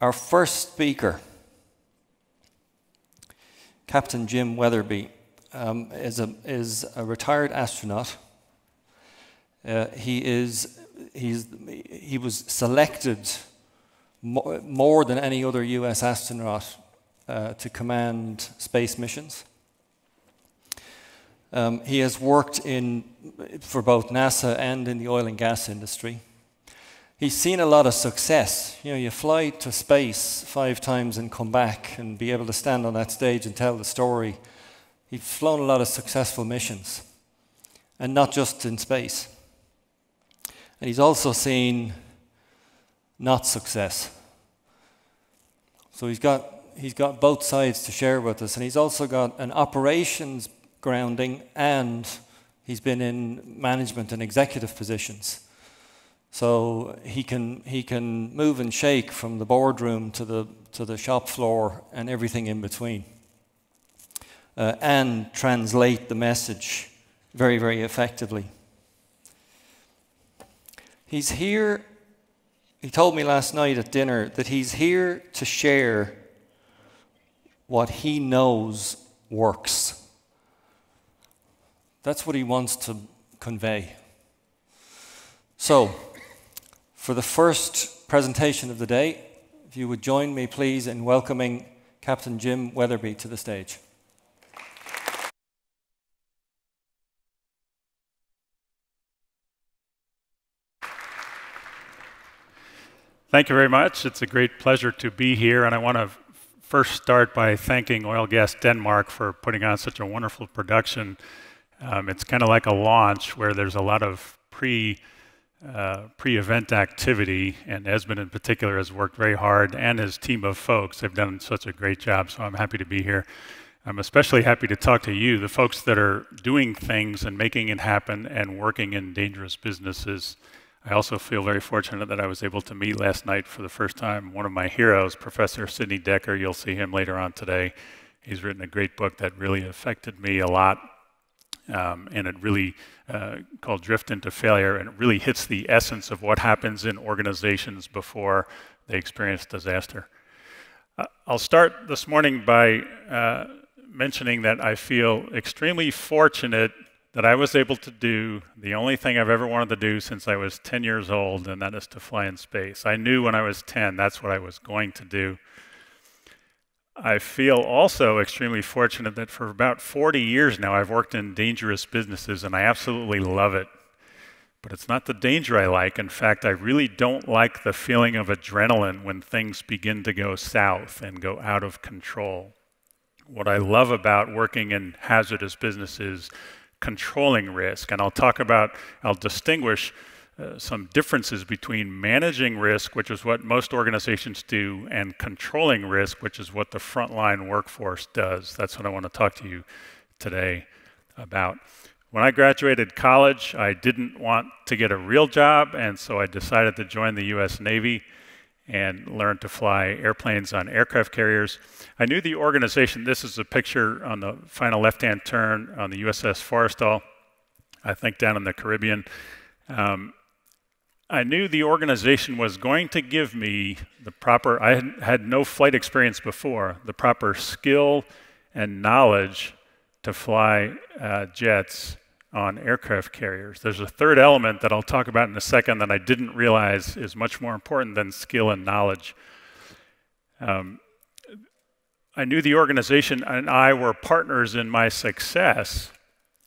Our first speaker, Captain Jim Weatherby, is a retired astronaut. He was selected more than any other US astronaut to command space missions. He has worked for both NASA and in the oil and gas industry. He's seen a lot of success. You know, you fly to space 5 times and come back and be able to stand on that stage and tell the story. He's flown a lot of successful missions, and not just in space. And he's also seen not success. So he's got both sides to share with us, and he's also got an operations grounding, and he's been in management and executive positions. So he can move and shake from the boardroom to the shop floor and everything in between, and translate the message very, very effectively. He's here. He told me last night at dinner that he's here to share what he knows works. That's what he wants to convey. So, for the first presentation of the day, if you would join me, please, in welcoming Captain Jim Weatherby to the stage. Thank you very much. It's a great pleasure to be here, and I want to first start by thanking Oil Gas Denmark for putting on such a wonderful production. It's kind of like a launch where there's a lot of pre-event activity, and Esmond in particular has worked very hard, and his team of folks have done such a great job, so I'm happy to be here. I'm especially happy to talk to you, the folks that are doing things and making it happen and working in dangerous businesses. I also feel very fortunate that I was able to meet last night for the first time one of my heroes, Professor Sidney Dekker. You'll see him later on today. He's written a great book that really affected me a lot, and it really called Drift into Failure, and it really hits the essence of what happens in organizations before they experience disaster. I'll start this morning by mentioning that I feel extremely fortunate that I was able to do the only thing I've ever wanted to do since I was 10 years old, and that is to fly in space. I knew when I was 10 that's what I was going to do. I feel also extremely fortunate that for about 40 years now I've worked in dangerous businesses, and I absolutely love it. But it's not the danger I like. In fact, I really don't like the feeling of adrenaline when things begin to go south and go out of control. What I love about working in hazardous businesses, controlling risk, and I'll distinguish some differences between managing risk, which is what most organizations do, and controlling risk, which is what the frontline workforce does. That's what I want to talk to you today about. When I graduated college, I didn't want to get a real job, and so I decided to join the US Navy and learn to fly airplanes on aircraft carriers. I knew the organization. This is a picture on the final left-hand turn on the USS Forrestal, I think down in the Caribbean. I knew the organization was going to give me the proper, I had no flight experience before, the proper skill and knowledge to fly jets on aircraft carriers. There's a third element that I'll talk about in a second that I didn't realize is much more important than skill and knowledge. I knew the organization and I were partners in my success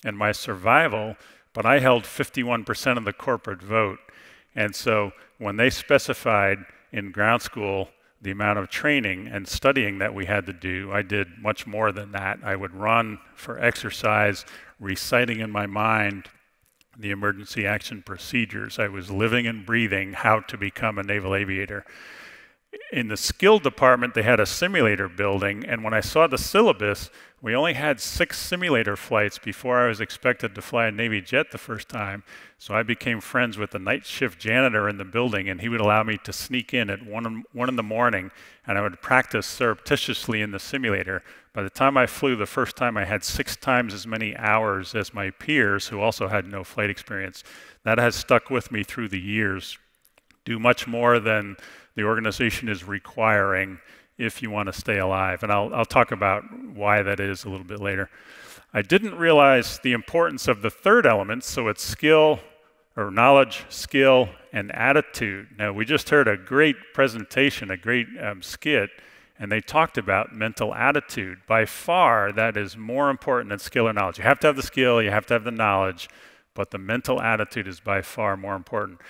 and my survival, but I held 51% of the corporate vote. And so when they specified in ground school the amount of training and studying that we had to do, I did much more than that. I would run for exercise, reciting in my mind the emergency action procedures. I was living and breathing how to become a naval aviator. In the skill department, they had a simulator building, and when I saw the syllabus, we only had 6 simulator flights before I was expected to fly a Navy jet the first time. So I became friends with the night shift janitor in the building, and he would allow me to sneak in at 1 in the morning, and I would practice surreptitiously in the simulator. By the time I flew the first time, I had 6 times as many hours as my peers who also had no flight experience. That has stuck with me through the years. do much more than the organization is requiring if you want to stay alive. And I'll talk about why that is a little bit later. I didn't realize the importance of the third element, so it's skill, or knowledge, skill, and attitude. Now, we just heard a great presentation, a great skit, and they talked about mental attitude. By far, that is more important than skill or knowledge. You have to have the skill, you have to have the knowledge, but the mental attitude is by far more important.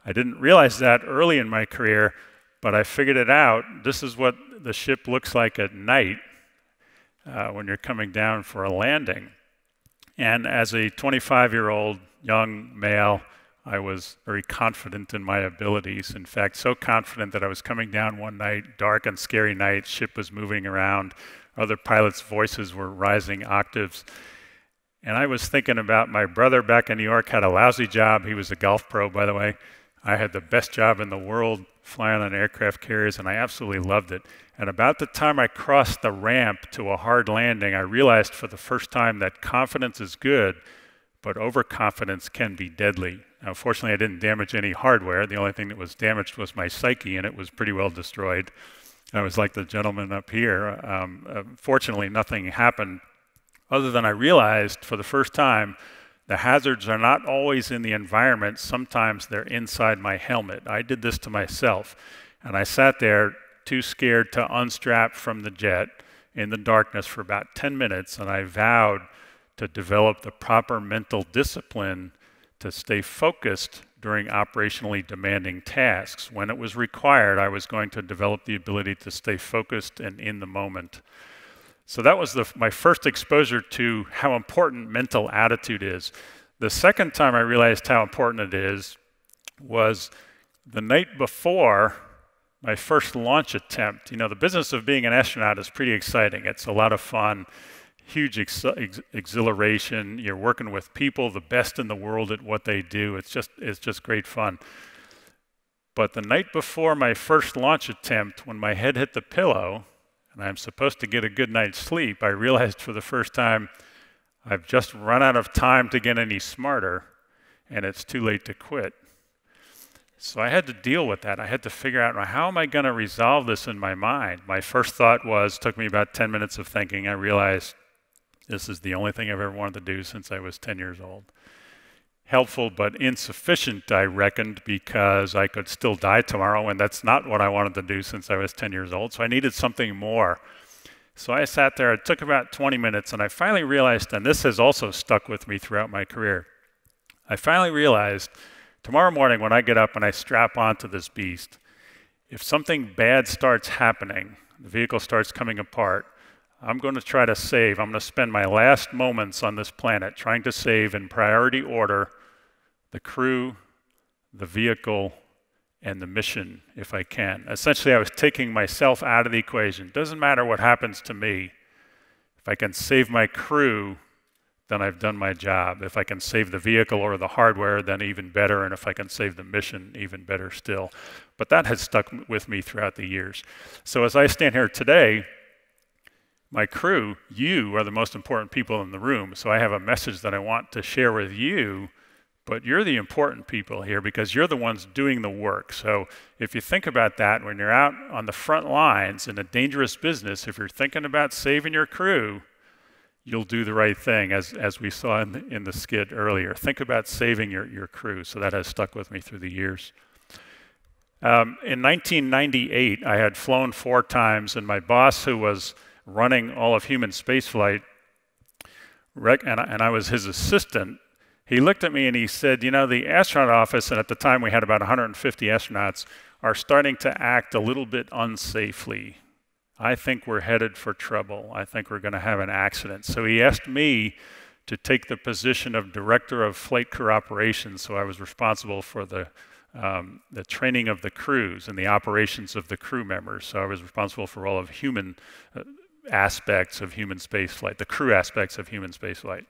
I didn't realize that early in my career, but I figured it out. This is what the ship looks like at night when you're coming down for a landing. And as a 25-year-old young male, I was very confident in my abilities. In fact, so confident that I was coming down one night, dark and scary night, ship was moving around, other pilots' voices were rising octaves. And I was thinking about my brother back in New York had a lousy job. He was a golf pro, by the way. I had the best job in the world flying on aircraft carriers, and I absolutely loved it. And about the time I crossed the ramp to a hard landing, I realized for the first time that confidence is good, but overconfidence can be deadly. Now, fortunately, I didn't damage any hardware. The only thing that was damaged was my psyche, and it was pretty well destroyed. I was like the gentleman up here. Fortunately, nothing happened other than I realized for the first time the hazards are not always in the environment. Sometimes they're inside my helmet. I did this to myself, and I sat there too scared to unstrap from the jet in the darkness for about 10 minutes, and I vowed to develop the proper mental discipline to stay focused during operationally demanding tasks. When it was required, I was going to develop the ability to stay focused and in the moment. So that was my first exposure to how important mental attitude is. The second time I realized how important it is was the night before my first launch attempt. You know, the business of being an astronaut is pretty exciting. It's a lot of fun. Huge exhilaration. You're working with people, the best in the world at what they do. It's just great fun. But the night before my first launch attempt, when my head hit the pillow, and I'm supposed to get a good night's sleep, I realized for the first time I've just run out of time to get any smarter, and it's too late to quit. So I had to deal with that. I had to figure out, how am I going to resolve this in my mind? My first thought took me about 10 minutes of thinking. I realized this is the only thing I've ever wanted to do since I was 10 years old. Helpful but insufficient, I reckoned, because I could still die tomorrow, and that's not what I wanted to do since I was 10 years old. So I needed something more. So I sat there. It took about 20 minutes, and I finally realized, and this has also stuck with me throughout my career, I finally realized tomorrow morning when I get up and I strap onto this beast, if something bad starts happening, the vehicle starts coming apart, I'm going to try to save. I'm going to spend my last moments on this planet trying to save in priority order the crew, the vehicle, and the mission if I can. Essentially, I was taking myself out of the equation. Doesn't matter what happens to me. If I can save my crew, then I've done my job. If I can save the vehicle or the hardware, then even better. And if I can save the mission, even better still. But that has stuck with me throughout the years. So as I stand here today, my crew, you are the most important people in the room. So I have a message that I want to share with you, but you're the important people here because you're the ones doing the work. So if you think about that, when you're out on the front lines in a dangerous business, if you're thinking about saving your crew, you'll do the right thing, as we saw in the skit earlier. Think about saving your crew. So that has stuck with me through the years. In 1998, I had flown 4 times, and my boss, who was running all of human spaceflight, and I was his assistant, he looked at me and he said, you know, the astronaut office, and at the time we had about 150 astronauts, are starting to act a little bit unsafely. I think we're headed for trouble. I think we're going to have an accident. So he asked me to take the position of director of flight crew operations, so I was responsible for the training of the crews and the operations of the crew members. So I was responsible for all of human aspects of human spaceflight, the crew aspects of human spaceflight.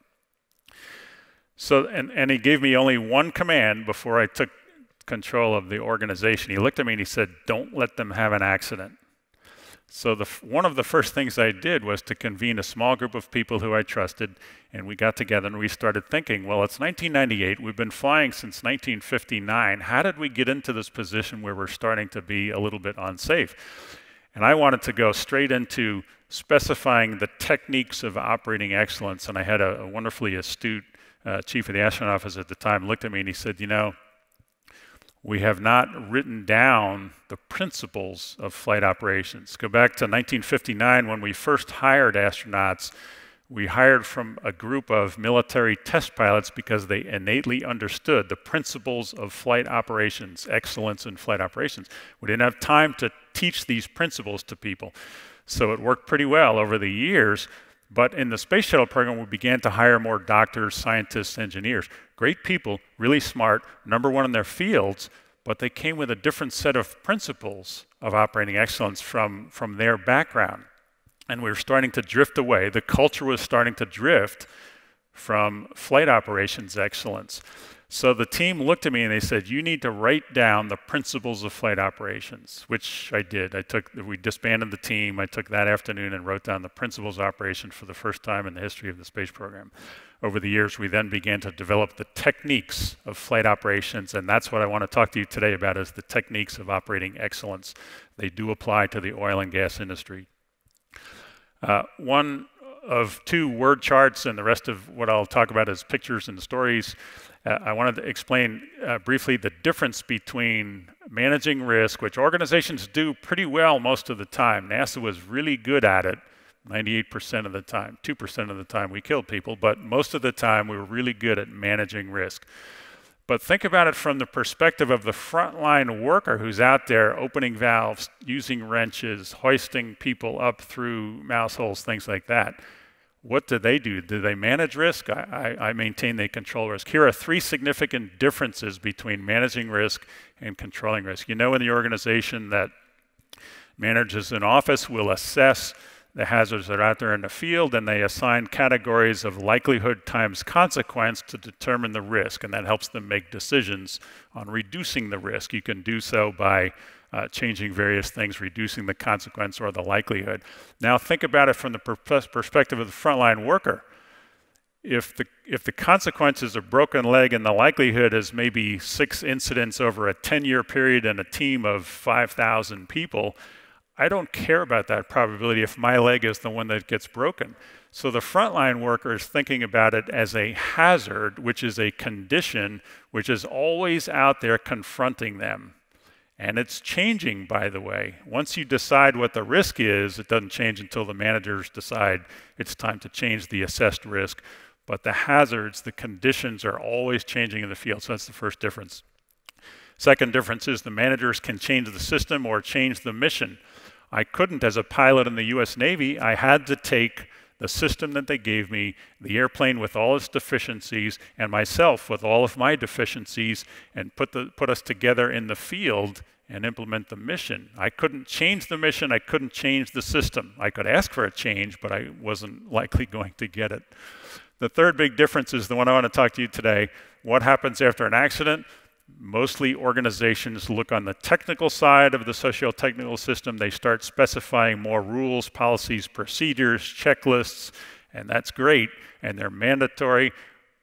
So, and he gave me only one command before I took control of the organization. He looked at me and he said, don't let them have an accident. So one of the first things I did was to convene a small group of people who I trusted, and we got together and we started thinking, well, it's 1998, we've been flying since 1959. How did we get into this position where we're starting to be a little bit unsafe? And I wanted to go straight into specifying the techniques of operating excellence, and I had a wonderfully astute chief of the astronaut office at the time looked at me and he said, you know, we have not written down the principles of flight operations. Go back to 1959 when we first hired astronauts. We hired from a group of military test pilots because they innately understood the principles of flight operations, excellence in flight operations. We didn't have time to teach these principles to people. So it worked pretty well over the years. But in the space shuttle program, we began to hire more doctors, scientists, engineers. Great people, really smart, #1 in their fields, but they came with a different set of principles of operating excellence from their background. And we were starting to drift away. The culture was starting to drift from flight operations excellence. So the team looked at me and they said, you need to write down the principles of flight operations, which I did. We disbanded the team. I took that afternoon and wrote down the principles of operation for the first time in the history of the space program. Over the years, we then began to develop the techniques of flight operations, and that's what I want to talk to you today about, is the techniques of operating excellence. They do apply to the oil and gas industry. One of 2 word charts, and the rest of what I'll talk about is pictures and stories. I wanted to explain briefly the difference between managing risk, which organizations do pretty well most of the time. NASA was really good at it 98% of the time. 2% of the time we killed people, but most of the time we were really good at managing risk. But think about it from the perspective of the frontline worker who's out there opening valves, using wrenches, hoisting people up through mouse holes, things like that. What do? Do they manage risk? I maintain they control risk. Here are 3 significant differences between managing risk and controlling risk. You know in the organization that managers in office will assess the hazards that are out there in the field, and they assign categories of likelihood times consequence to determine the risk, and that helps them make decisions on reducing the risk. You can do so by changing various things, reducing the consequence or the likelihood. Now think about it from the perspective of the frontline worker. If the consequence is a broken leg and the likelihood is maybe 6 incidents over a 10-year period and a team of 5,000 people, I don't care about that probability if my leg is the one that gets broken. So the frontline worker is thinking about it as a hazard, which is a condition which is always out there confronting them. And it's changing, by the way. Once you decide what the risk is, it doesn't change until the managers decide it's time to change the assessed risk. But the hazards, the conditions are always changing in the field. So that's the first difference. Second difference is the managers can change the system or change the mission. I couldn't as a pilot in the US Navy. I had to take the system that they gave me, the airplane with all its deficiencies, and myself with all of my deficiencies, and put us together in the field and implement the mission. I couldn't change the mission. I couldn't change the system. I could ask for a change, but I wasn't likely going to get it. The third big difference is the one I want to talk to you today. What happens after an accident? Mostly organizations look on the technical side of the socio-technical system. They start specifying more rules, policies, procedures, checklists, and that's great, and they're mandatory,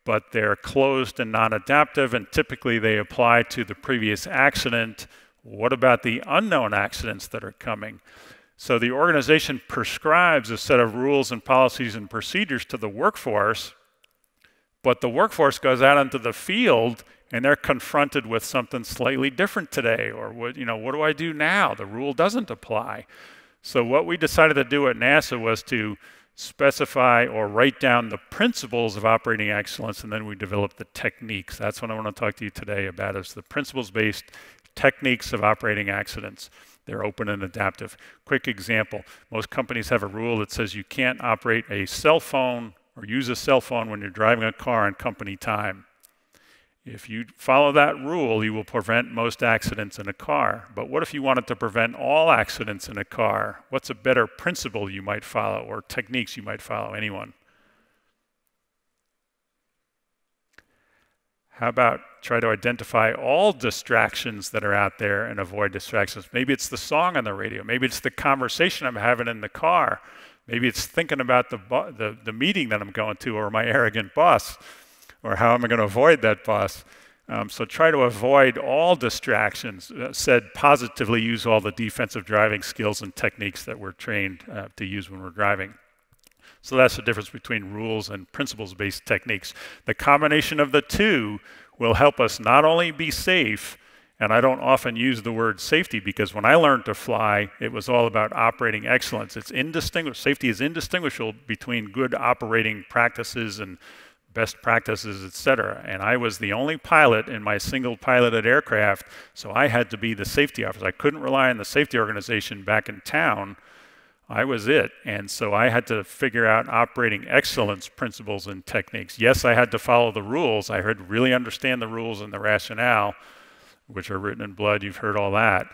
but they're closed and non-adaptive, and typically they apply to the previous accident. What about the unknown accidents that are coming? So the organization prescribes a set of rules and policies and procedures to the workforce, but the workforce goes out into the field and they're confronted with something slightly different today, or what do I do now? The rule doesn't apply. So what we decided to do at NASA was to specify or write down the principles of operating excellence, and then we developed the techniques. That's what I want to talk to you today about, is the principles-based techniques of operating excellence. They're open and adaptive. Quick example, most companies have a rule that says you can't operate a cell phone or use a cell phone when you're driving a car on company time. If you follow that rule, you will prevent most accidents in a car. But what if you wanted to prevent all accidents in a car? What's a better principle you might follow, or techniques you might follow? Anyone? How about try to identify all distractions that are out there and avoid distractions? Maybe it's the song on the radio. Maybe it's the conversation I'm having in the car. Maybe it's thinking about the meeting that I'm going to, or my arrogant boss, or how am I going to avoid that boss? So try to avoid all distractions. Said positively, use all the defensive driving skills and techniques that we're trained to use when we're driving. So that's the difference between rules and principles-based techniques. The combination of the two will help us not only be safe, and I don't often use the word safety because when I learned to fly, it was all about operating excellence. Safety is indistinguishable between good operating practices and best practices, etc. And I was the only pilot in my single piloted aircraft, so I had to be the safety officer. I couldn't rely on the safety organization back in town. I was it, and so I had to figure out operating excellence principles and techniques. Yes, I had to follow the rules. I had to really understand the rules and the rationale, which are written in blood. You've heard all that.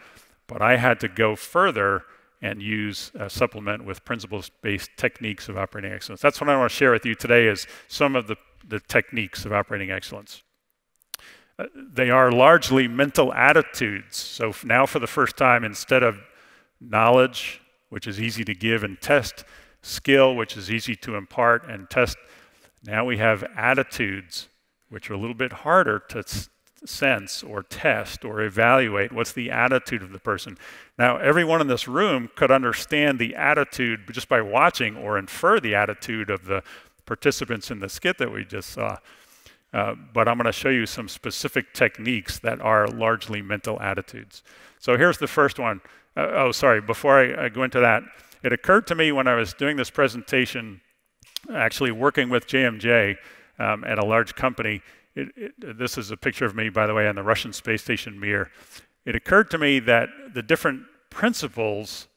But I had to go further and use supplement with principles-based techniques of operating excellence. That's what I want to share with you today is some of the techniques of operating excellence. They are largely mental attitudes. So now for the first time, instead of knowledge, which is easy to give and test, skill, which is easy to impart and test. Now we have attitudes, which are a little bit harder to sense or test or evaluate. What's the attitude of the person? Now, everyone in this room could understand the attitude just by watching or infer the attitude of the participants in the skit that we just saw. But I'm going to show you some specific techniques that are largely mental attitudes. So here's the first one. Before I go into that, it occurred to me when I was doing this presentation, actually working with JMJ at a large company, this is a picture of me, by the way, on the Russian space station Mir. It occurred to me that the different principles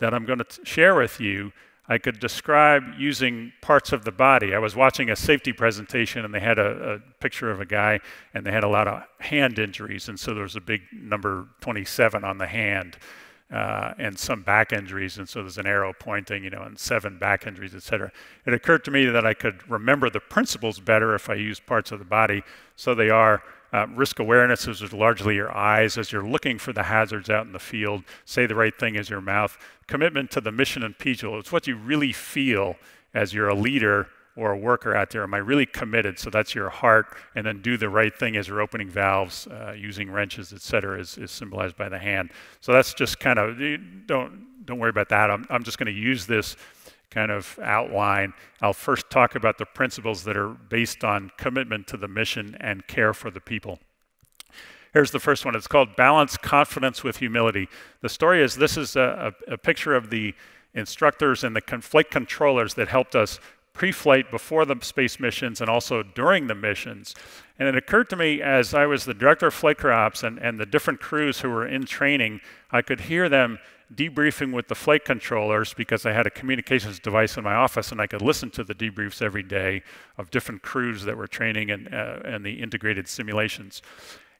that I'm going to share with you, I could describe using parts of the body. I was watching a safety presentation and they had a picture of a guy and they had a lot of hand injuries, and so there was a big number 27 on the hand. And some back injuries, and so there's an arrow pointing, and 7 back injuries, etc. It occurred to me that I could remember the principles better if I used parts of the body. So they are risk awareness, which is largely your eyes as you're looking for the hazards out in the field. Say the right thing is your mouth. Commitment to the mission and people. It's what you really feel as you're a leader or a worker out there. Am I really committed? So that's your heart. And then do the right thing as you're opening valves, using wrenches, etc., is symbolized by the hand. So that's just kind of, don't worry about that. I'm just going to use this kind of outline. I'll first talk about the principles that are based on commitment to the mission and care for the people. Here's the first one. It's called Balance Confidence with Humility. The story is, this is a picture of the instructors and the flight controllers that helped us pre-flight, before the space missions, and also during the missions. And it occurred to me as I was the director of flight crew ops and the different crews who were in training, I could hear them debriefing with the flight controllers because I had a communications device in my office and I could listen to the debriefs every day of different crews that were training and the integrated simulations.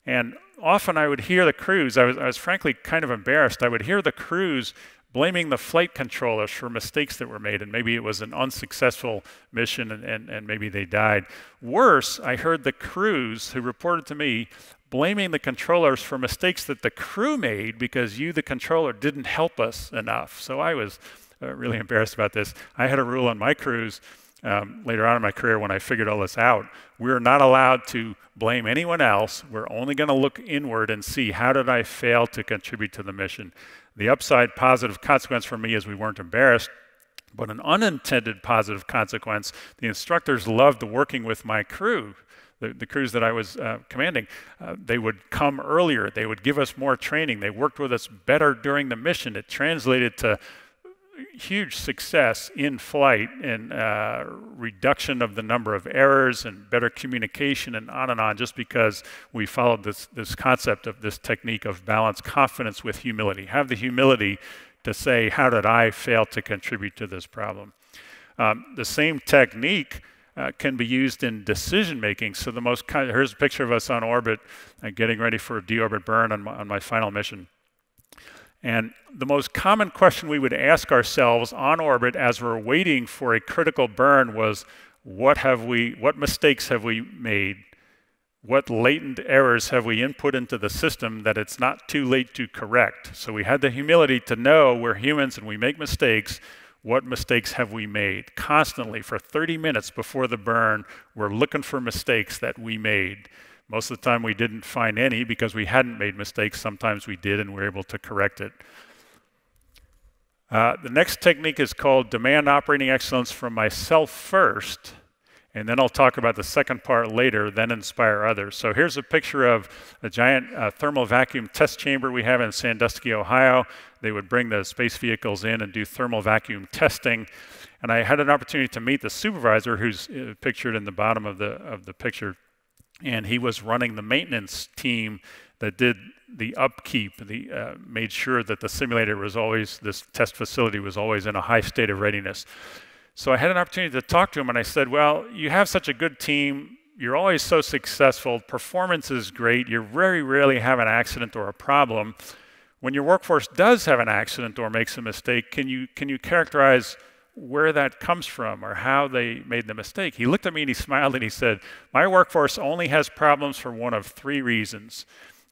And often I would hear the crews, I was frankly kind of embarrassed, I would hear the crews blaming the flight controllers for mistakes that were made, and maybe it was an unsuccessful mission and maybe they died. Worse, I heard the crews who reported to me blaming the controllers for mistakes that the crew made because you, the controller, didn't help us enough. So I was really embarrassed about this. I had a rule on my crews later on in my career when I figured all this out. We're not allowed to blame anyone else. We're only going to look inward and see, how did I fail to contribute to the mission? The upside positive consequence for me is we weren't embarrassed, but an unintended positive consequence, the instructors loved working with my crew, the crews that I was commanding. They would come earlier. They would give us more training. They worked with us better during the mission. It translated to huge success in flight and reduction of the number of errors and better communication and on, just because we followed this concept of this technique of balance confidence with humility. Have the humility to say, how did I fail to contribute to this problem? The same technique can be used in decision making. So here's a picture of us on orbit getting ready for a deorbit burn on my final mission. And the most common question we would ask ourselves on orbit as we're waiting for a critical burn was, what mistakes have we made? what latent errors have we input into the system that it's not too late to correct? So we had the humility to know we're humans and we make mistakes. What mistakes have we made? Constantly, for 30 minutes before the burn, we're looking for mistakes that we made. Most of the time we didn't find any because we hadn't made mistakes. Sometimes we did and we were able to correct it. The next technique is called demand operating excellence from myself first. And then I'll talk about the second part later, then inspire others. So here's a picture of a giant thermal vacuum test chamber we have in Sandusky, Ohio. They would bring the space vehicles in and do thermal vacuum testing. And I had an opportunity to meet the supervisor, who's pictured in the bottom of the picture. And he was running the maintenance team that did the upkeep, made sure that the simulator was always, this test facility was always in a high state of readiness. So I had an opportunity to talk to him, and I said, well, you have such a good team. You're always so successful. Performance is great. You very rarely have an accident or a problem. When your workforce does have an accident or makes a mistake, can you characterize where that comes from or how they made the mistake? He looked at me and he smiled and he said, my workforce only has problems for one of three reasons.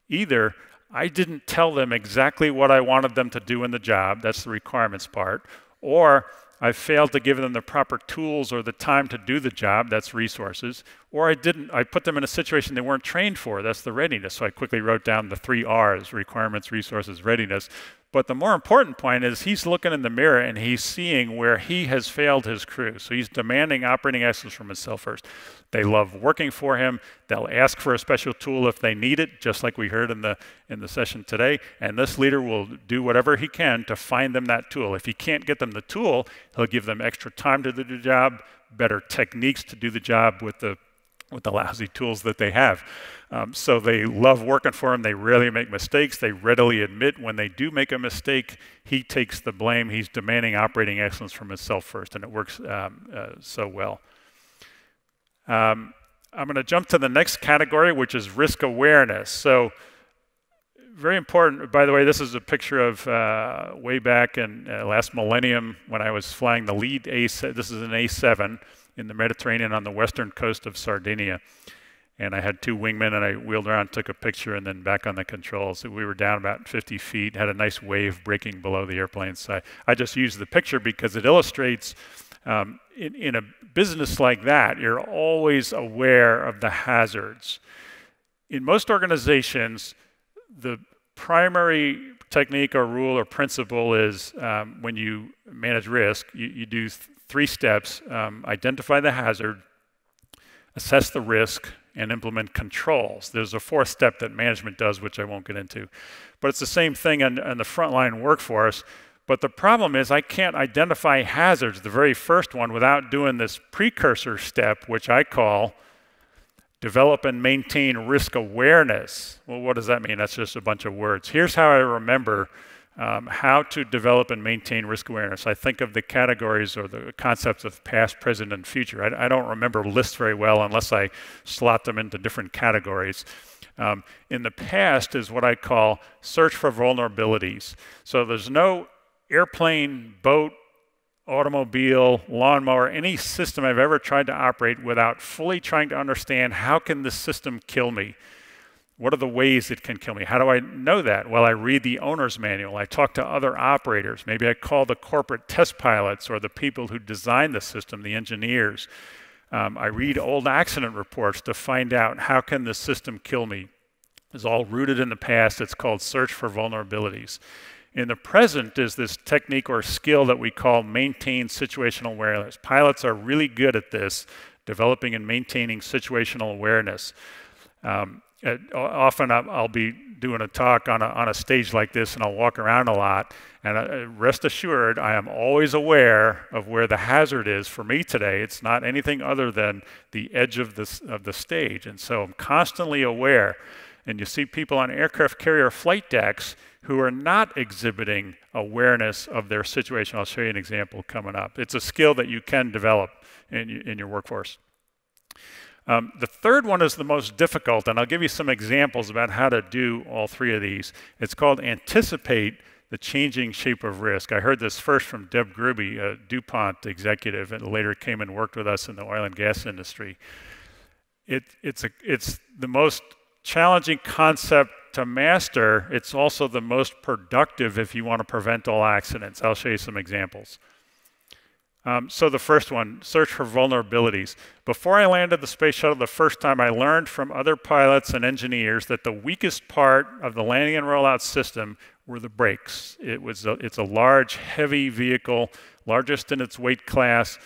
Either I didn't tell them exactly what I wanted them to do in the job, that's the requirements part, or I failed to give them the proper tools or the time to do the job, that's resources, or I put them in a situation they weren't trained for, that's the readiness. So I quickly wrote down the 3 R's, requirements, resources, readiness. But the more important point is he's looking in the mirror and he's seeing where he has failed his crew. So he's demanding operating excellence from himself first. They love working for him. They'll ask for a special tool if they need it, just like we heard in the session today. And this leader will do whatever he can to find them that tool. If he can't get them the tool, he'll give them extra time to do the job, better techniques to do the job with the lousy tools that they have. So they love working for him. They rarely make mistakes. They readily admit when they do make a mistake, he takes the blame. He's demanding operating excellence from himself first, and it works so well. I'm going to jump to the next category, which is risk awareness. So very important. By the way, this is a picture of way back in last millennium when I was flying the lead A7. This is an A7 in the Mediterranean on the western coast of Sardinia. And I had 2 wingmen, and I wheeled around, took a picture, and then back on the controls. So we were down about 50 feet, had a nice wave breaking below the airplane. So I just used the picture because it illustrates in a business like that, you're always aware of the hazards. In most organizations, the primary technique or rule or principle is when you manage risk, you do 3 steps: identify the hazard, assess the risk, and implement controls. There's a 4th step that management does, which I won't get into. But it's the same thing in the frontline workforce. But the problem is I can't identify hazards, the very first one, without doing this precursor step, which I call develop and maintain risk awareness. Well, what does that mean? That's just a bunch of words. Here's how I remember how to develop and maintain risk awareness. I think of the categories or the concepts of past, present, and future. I don't remember lists very well unless I slot them into different categories. In the past is what I call search for vulnerabilities. So there's no airplane, boat, automobile, lawnmower, any system I've ever tried to operate without fully trying to understand how can this system kill me? What are the ways it can kill me? How do I know that? Well, I read the owner's manual. I talk to other operators. Maybe I call the corporate test pilots or the people who designed the system, the engineers. I read old accident reports to find out how can the system kill me. It's all rooted in the past. It's called search for vulnerabilities. In the present is this technique or skill that we call maintain situational awareness. Pilots are really good at this, developing and maintaining situational awareness. Often I'll be doing a talk on a stage like this, and I'll walk around a lot, and rest assured I am always aware of where the hazard is. For me today, it's not anything other than the edge of the stage, and so I'm constantly aware. And you see people on aircraft carrier flight decks who are not exhibiting awareness of their situation. I'll show you an example coming up. It's a skill that you can develop in your workforce. The third one is the most difficult, and I'll give you some examples about how to do all 3 of these. It's called anticipate the changing shape of risk. I heard this first from Deb Gruby, a DuPont executive, and later came and worked with us in the oil and gas industry. It's the most challenging concept to master. It's also the most productive if you want to prevent all accidents. I'll show you some examples. So the first one, search for vulnerabilities. Before I landed the space shuttle the first time, I learned from other pilots and engineers that the weakest part of the landing and rollout system were the brakes. It's a large, heavy vehicle, largest in its weight class,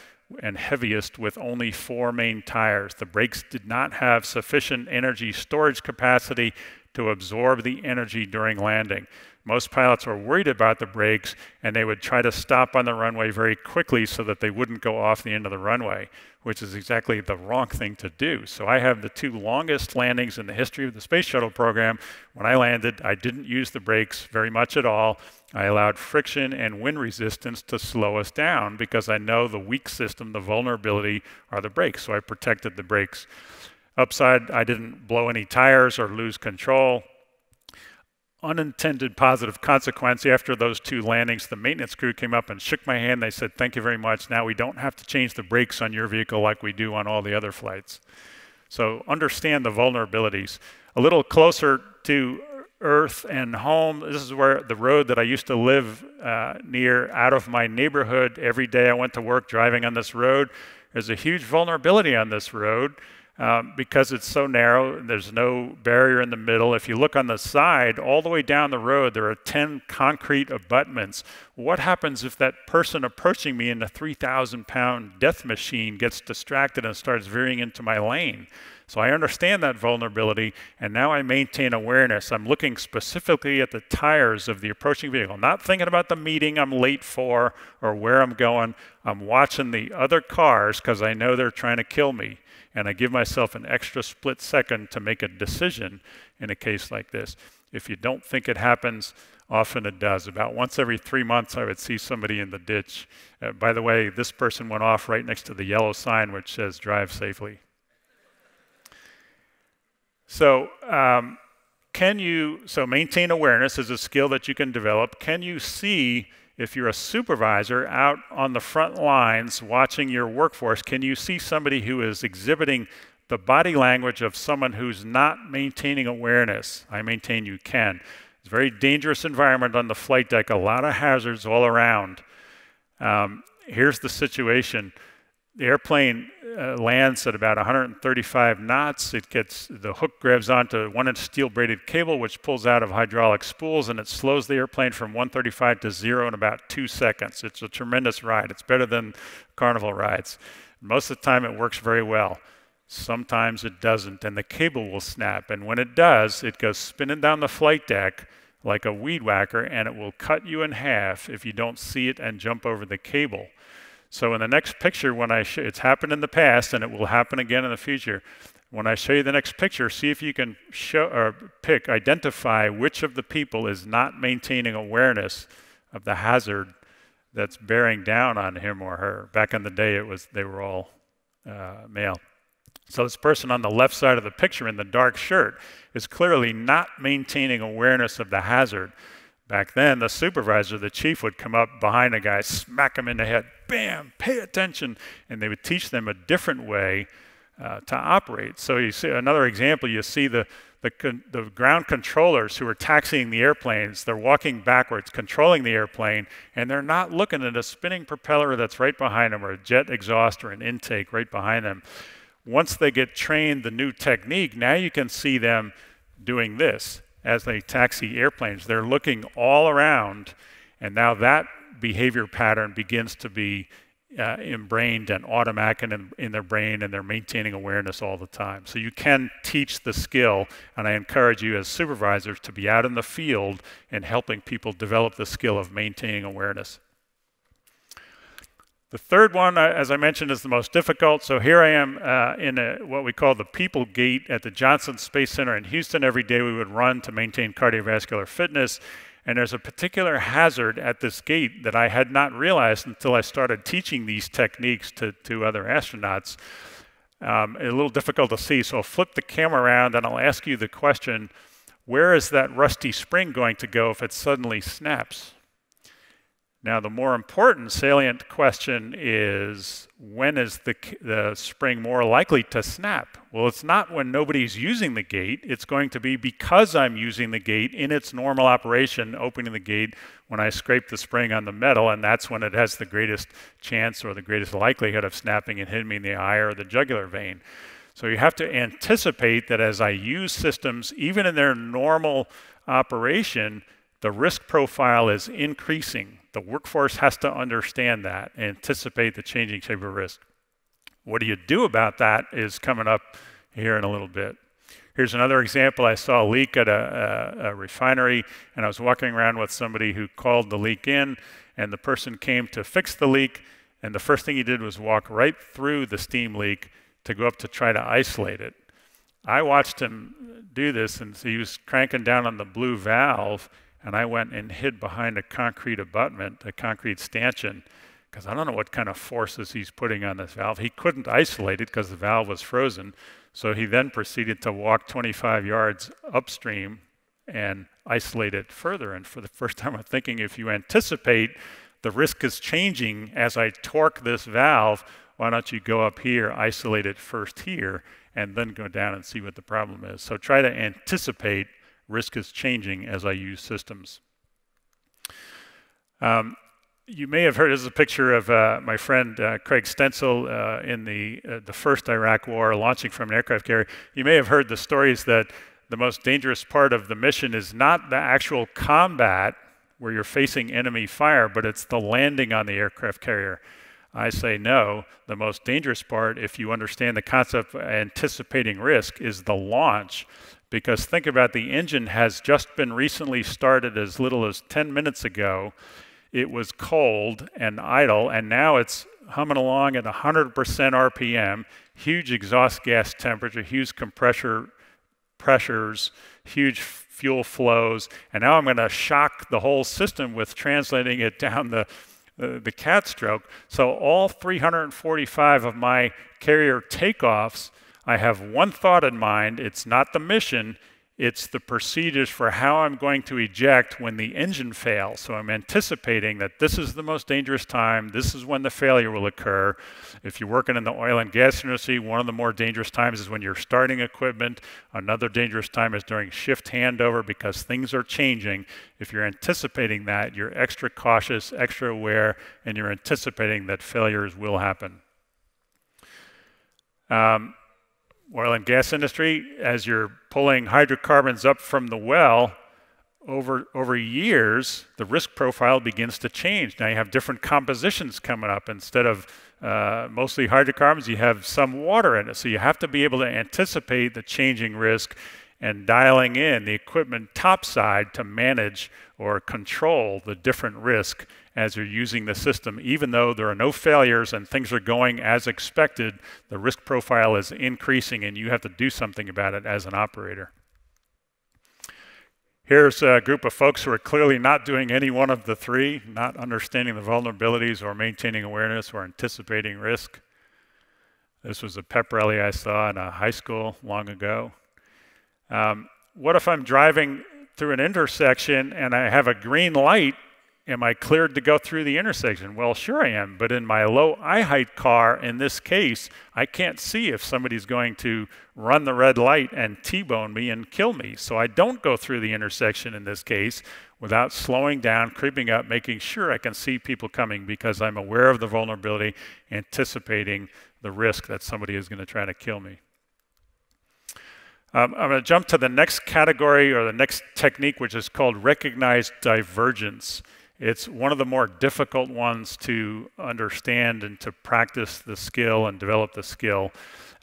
and heaviest with only 4 main tires. The brakes did not have sufficient energy storage capacity to absorb the energy during landing. Most pilots were worried about the brakes, and they would try to stop on the runway very quickly so that they wouldn't go off the end of the runway, which is exactly the wrong thing to do. So I have the 2 longest landings in the history of the space shuttle program. When I landed, I didn't use the brakes very much at all. I allowed friction and wind resistance to slow us down because I know the weak system, the vulnerability, are the brakes, so I protected the brakes. Upside, I didn't blow any tires or lose control. Unintended positive consequence, after those 2 landings, the maintenance crew came up and shook my hand. They said, "Thank you very much. Now we don't have to change the brakes on your vehicle like we do on all the other flights." So understand the vulnerabilities. A little closer to Earth and home, this is where the road that I used to live near, out of my neighborhood. Every day I went to work driving on this road. There's a huge vulnerability on this road. Because it's so narrow, there's no barrier in the middle. If you look on the side, all the way down the road, there are 10 concrete abutments. What happens if that person approaching me in a 3,000-pound death machine gets distracted and starts veering into my lane? So I understand that vulnerability, and now I maintain awareness. I'm looking specifically at the tires of the approaching vehicle, not thinking about the meeting I'm late for or where I'm going. I'm watching the other cars because I know they're trying to kill me. And I give myself an extra split second to make a decision in a case like this. If you don't think it happens, often it does. About once every 3 months, I would see somebody in the ditch. By the way, this person went off right next to the yellow sign which says "Drive safely." So maintain awareness is a skill that you can develop. Can you see, if you're a supervisor out on the front lines watching your workforce, can you see somebody who is exhibiting the body language of someone who's not maintaining awareness? I maintain you can. It's a very dangerous environment on the flight deck, a lot of hazards all around. Here's the situation. The airplane lands at about 135 knots. The hook grabs onto a 1-inch steel braided cable, which pulls out of hydraulic spools, and it slows the airplane from 135 to 0 in about 2 seconds. It's a tremendous ride. It's better than carnival rides. Most of the time it works very well. Sometimes it doesn't, and the cable will snap. And when it does, it goes spinning down the flight deck like a weed whacker, and it will cut you in half if you don't see it and jump over the cable. So in the next picture, it's happened in the past and it will happen again in the future. When I show you the next picture, see if you can identify which of the people is not maintaining awareness of the hazard that's bearing down on him or her. Back in the day, they were all male. So this person on the left side of the picture in the dark shirt is clearly not maintaining awareness of the hazard. Back then, the supervisor, the chief, would come up behind a guy, smack him in the head, bam, pay attention, and they would teach them a different way to operate. So you see another example, you see the ground controllers who are taxiing the airplanes. They're walking backwards, controlling the airplane, and they're not looking at a spinning propeller that's right behind them or a jet exhaust or an intake right behind them. Once they get trained the new technique, now you can see them doing this. As they taxi airplanes, they're looking all around, and now that behavior pattern begins to be ingrained and automatic in their brain, and they're maintaining awareness all the time. So you can teach the skill, and I encourage you as supervisors to be out in the field and helping people develop the skill of maintaining awareness. The third one, as I mentioned, is the most difficult. So here I am in what we call the People Gate at the Johnson Space Center in Houston. Every day we would run to maintain cardiovascular fitness. And there's a particular hazard at this gate that I had not realized until I started teaching these techniques to other astronauts. A little difficult to see, so I'll flip the camera around and I'll ask you the question, where is that rusty spring going to go if it suddenly snaps? Now, the more important salient question is, when is the spring more likely to snap? Well, it's not when nobody's using the gate. It's going to be because I'm using the gate in its normal operation, opening the gate when I scrape the spring on the metal, and that's when it has the greatest chance or the greatest likelihood of snapping and hitting me in the eye or the jugular vein. So you have to anticipate that as I use systems, even in their normal operation, the risk profile is increasing. The workforce has to understand that, anticipate the changing shape of risk. What do you do about that is coming up here in a little bit. Here's another example. I saw a leak at a refinery, and I was walking around with somebody who called the leak in, and the person came to fix the leak, and the first thing he did was walk right through the steam leak to go up to try to isolate it. I watched him do this, and he was cranking down on the blue valve, and I went and hid behind a concrete abutment, a concrete stanchion, because I don't know what kind of forces he's putting on this valve. He couldn't isolate it because the valve was frozen, so he then proceeded to walk 25 yards upstream and isolate it further. And for the first time, I'm thinking, if you anticipate the risk is changing as I torque this valve, why don't you go up here, isolate it first here, and then go down and see what the problem is. So try to anticipate risk is changing as I use systems. You may have heard, this is a picture of my friend Craig Stensel in the first Iraq war, launching from an aircraft carrier. You may have heard the stories that the most dangerous part of the mission is not the actual combat where you're facing enemy fire, but it's the landing on the aircraft carrier. I say no. The most dangerous part, if you understand the concept of anticipating risk, is the launch. Because think about, the engine has just been recently started as little as 10 minutes ago. It was cold and idle, and now it's humming along at 100% RPM, huge exhaust gas temperature, huge compressor pressures, huge fuel flows, and now I'm going to shock the whole system with translating it down the cat stroke. So all 345 of my carrier takeoffs, I have one thought in mind. It's not the mission, it's the procedures for how I'm going to eject when the engine fails. So I'm anticipating that this is the most dangerous time, this is when the failure will occur. If you're working in the oil and gas industry, one of the more dangerous times is when you're starting equipment. Another dangerous time is during shift handover, because things are changing. If you're anticipating that, you're extra cautious, extra aware, and you're anticipating that failures will happen. Oil and gas industry, as you're pulling hydrocarbons up from the well, over years, the risk profile begins to change. Now you have different compositions coming up. Instead of mostly hydrocarbons, you have some water in it. So you have to be able to anticipate the changing risk and dialing in the equipment topside to manage or control the different risk as you're using the system. Even though there are no failures and things are going as expected, the risk profile is increasing and you have to do something about it as an operator. Here's a group of folks who are clearly not doing any one of the three, not understanding the vulnerabilities or maintaining awareness or anticipating risk. This was a pep rally I saw in a high school long ago. What if I'm driving through an intersection and I have a green light? Am I cleared to go through the intersection? Well, sure I am, but in my low eye height car, in this case, I can't see if somebody's going to run the red light and T-bone me and kill me. So I don't go through the intersection in this case without slowing down, creeping up, making sure I can see people coming, because I'm aware of the vulnerability, anticipating the risk that somebody is going to try to kill me. I'm going to jump to the next category, or the next technique, which is called recognized divergence. It's one of the more difficult ones to understand and to practice the skill and develop the skill.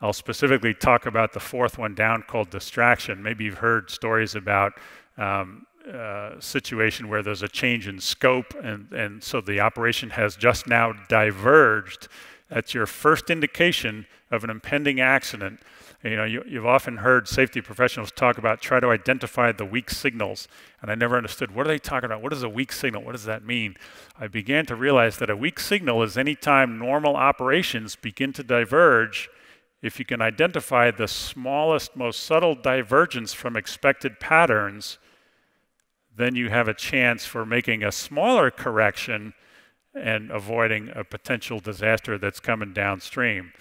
I'll specifically talk about the fourth one down, called distraction. Maybe you've heard stories about a situation where there's a change in scope, and so the operation has just now diverged. That's your first indication of an impending accident. You know, you've often heard safety professionals talk about, try to identify the weak signals. And I never understood, what are they talking about? What is a weak signal? What does that mean? I began to realize that a weak signal is any time normal operations begin to diverge. If you can identify the smallest, most subtle divergence from expected patterns, then you have a chance for making a smaller correction and avoiding a potential disaster that's coming downstream.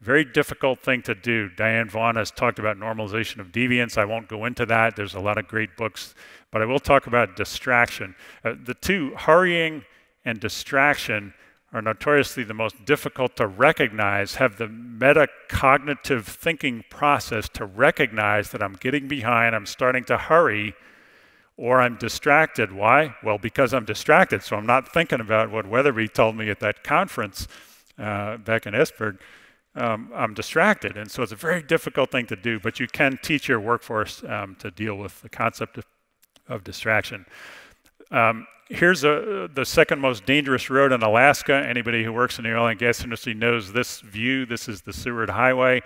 Very difficult thing to do. Diane Vaughn has talked about normalization of deviance. I won't go into that. There's a lot of great books, but I will talk about distraction. The two, hurrying and distraction, are notoriously the most difficult to recognize, have the metacognitive thinking process to recognize that I'm getting behind, I'm starting to hurry, or I'm distracted. Why? Well, because I'm distracted, so I'm not thinking about what Weatherby told me at that conference back in Esbjerg. I'm distracted, and so it's a very difficult thing to do, but you can teach your workforce to deal with the concept of distraction. Here's the second most dangerous road in Alaska. Anybody who works in the oil and gas industry knows this view. This is the Seward Highway,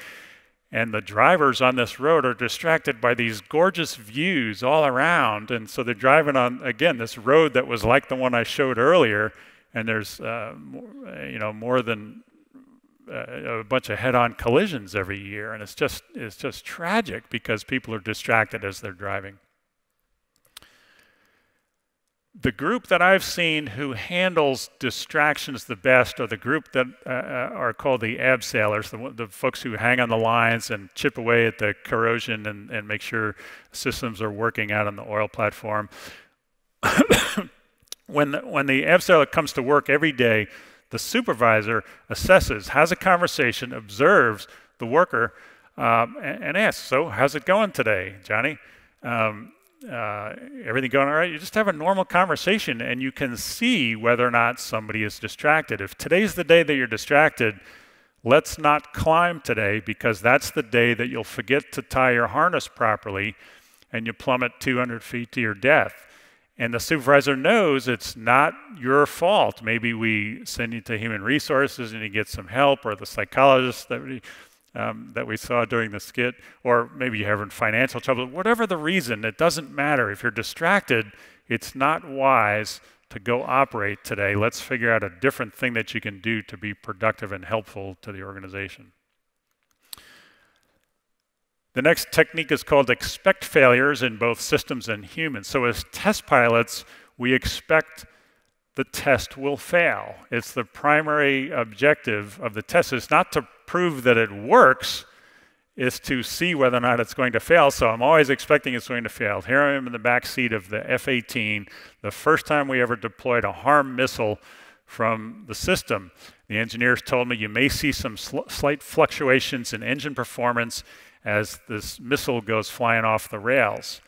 and the drivers on this road are distracted by these gorgeous views all around, and so they're driving on, again, this road that was like the one I showed earlier, and there's more than a bunch of head-on collisions every year, and it's just tragic because people are distracted as they're driving. The group that I've seen who handles distractions the best are the group that are called the abseilers, the folks who hang on the lines and chip away at the corrosion and make sure systems are working out on the oil platform. When the abseiler comes to work every day, the supervisor assesses, has a conversation, observes the worker, and asks, so how's it going today, Johnny? Everything going all right? You just have a normal conversation, and you can see whether or not somebody is distracted. If today's the day that you're distracted, let's not climb today, because that's the day that you'll forget to tie your harness properly, and you plummet 200 feet to your death. And the supervisor knows it's not your fault. Maybe we send you to human resources and you get some help, or the psychologist that we saw during the skit, or maybe you're having financial trouble. Whatever the reason, it doesn't matter. If you're distracted, it's not wise to go operate today. Let's figure out a different thing that you can do to be productive and helpful to the organization. The next technique is called expect failures in both systems and humans. So as test pilots, we expect the test will fail. It's the primary objective of the test. It's not to prove that it works, it's to see whether or not it's going to fail. So I'm always expecting it's going to fail. Here I am in the back seat of the F-18, the first time we ever deployed a HARM missile from the system. The engineers told me you may see some slight fluctuations in engine performance as this missile goes flying off the rails.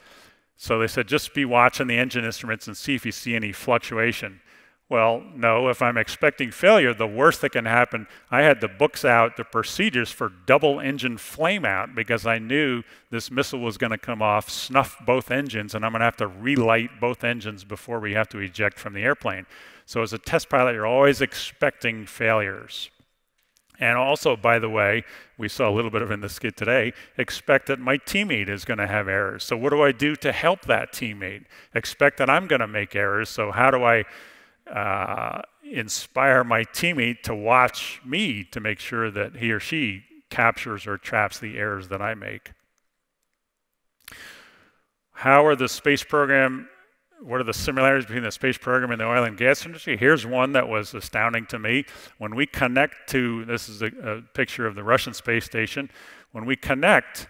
So they said, just be watching the engine instruments and see if you see any fluctuation. Well, no, if I'm expecting failure, the worst that can happen, I had the books out, the procedures for double engine flame out, because I knew this missile was going to come off, snuff both engines, and I'm going to have to relight both engines before we have to eject from the airplane. So as a test pilot, you're always expecting failures. And also, by the way, we saw a little bit of in the skit today, expect that my teammate is going to have errors. So what do I do to help that teammate? Expect that I'm going to make errors. So how do I inspire my teammate to watch me to make sure that he or she captures or traps the errors that I make? How are the space program, what are the similarities between the space program and the oil and gas industry? Here's one that was astounding to me. When we connect to, this is a picture of the Russian space station. When we connect,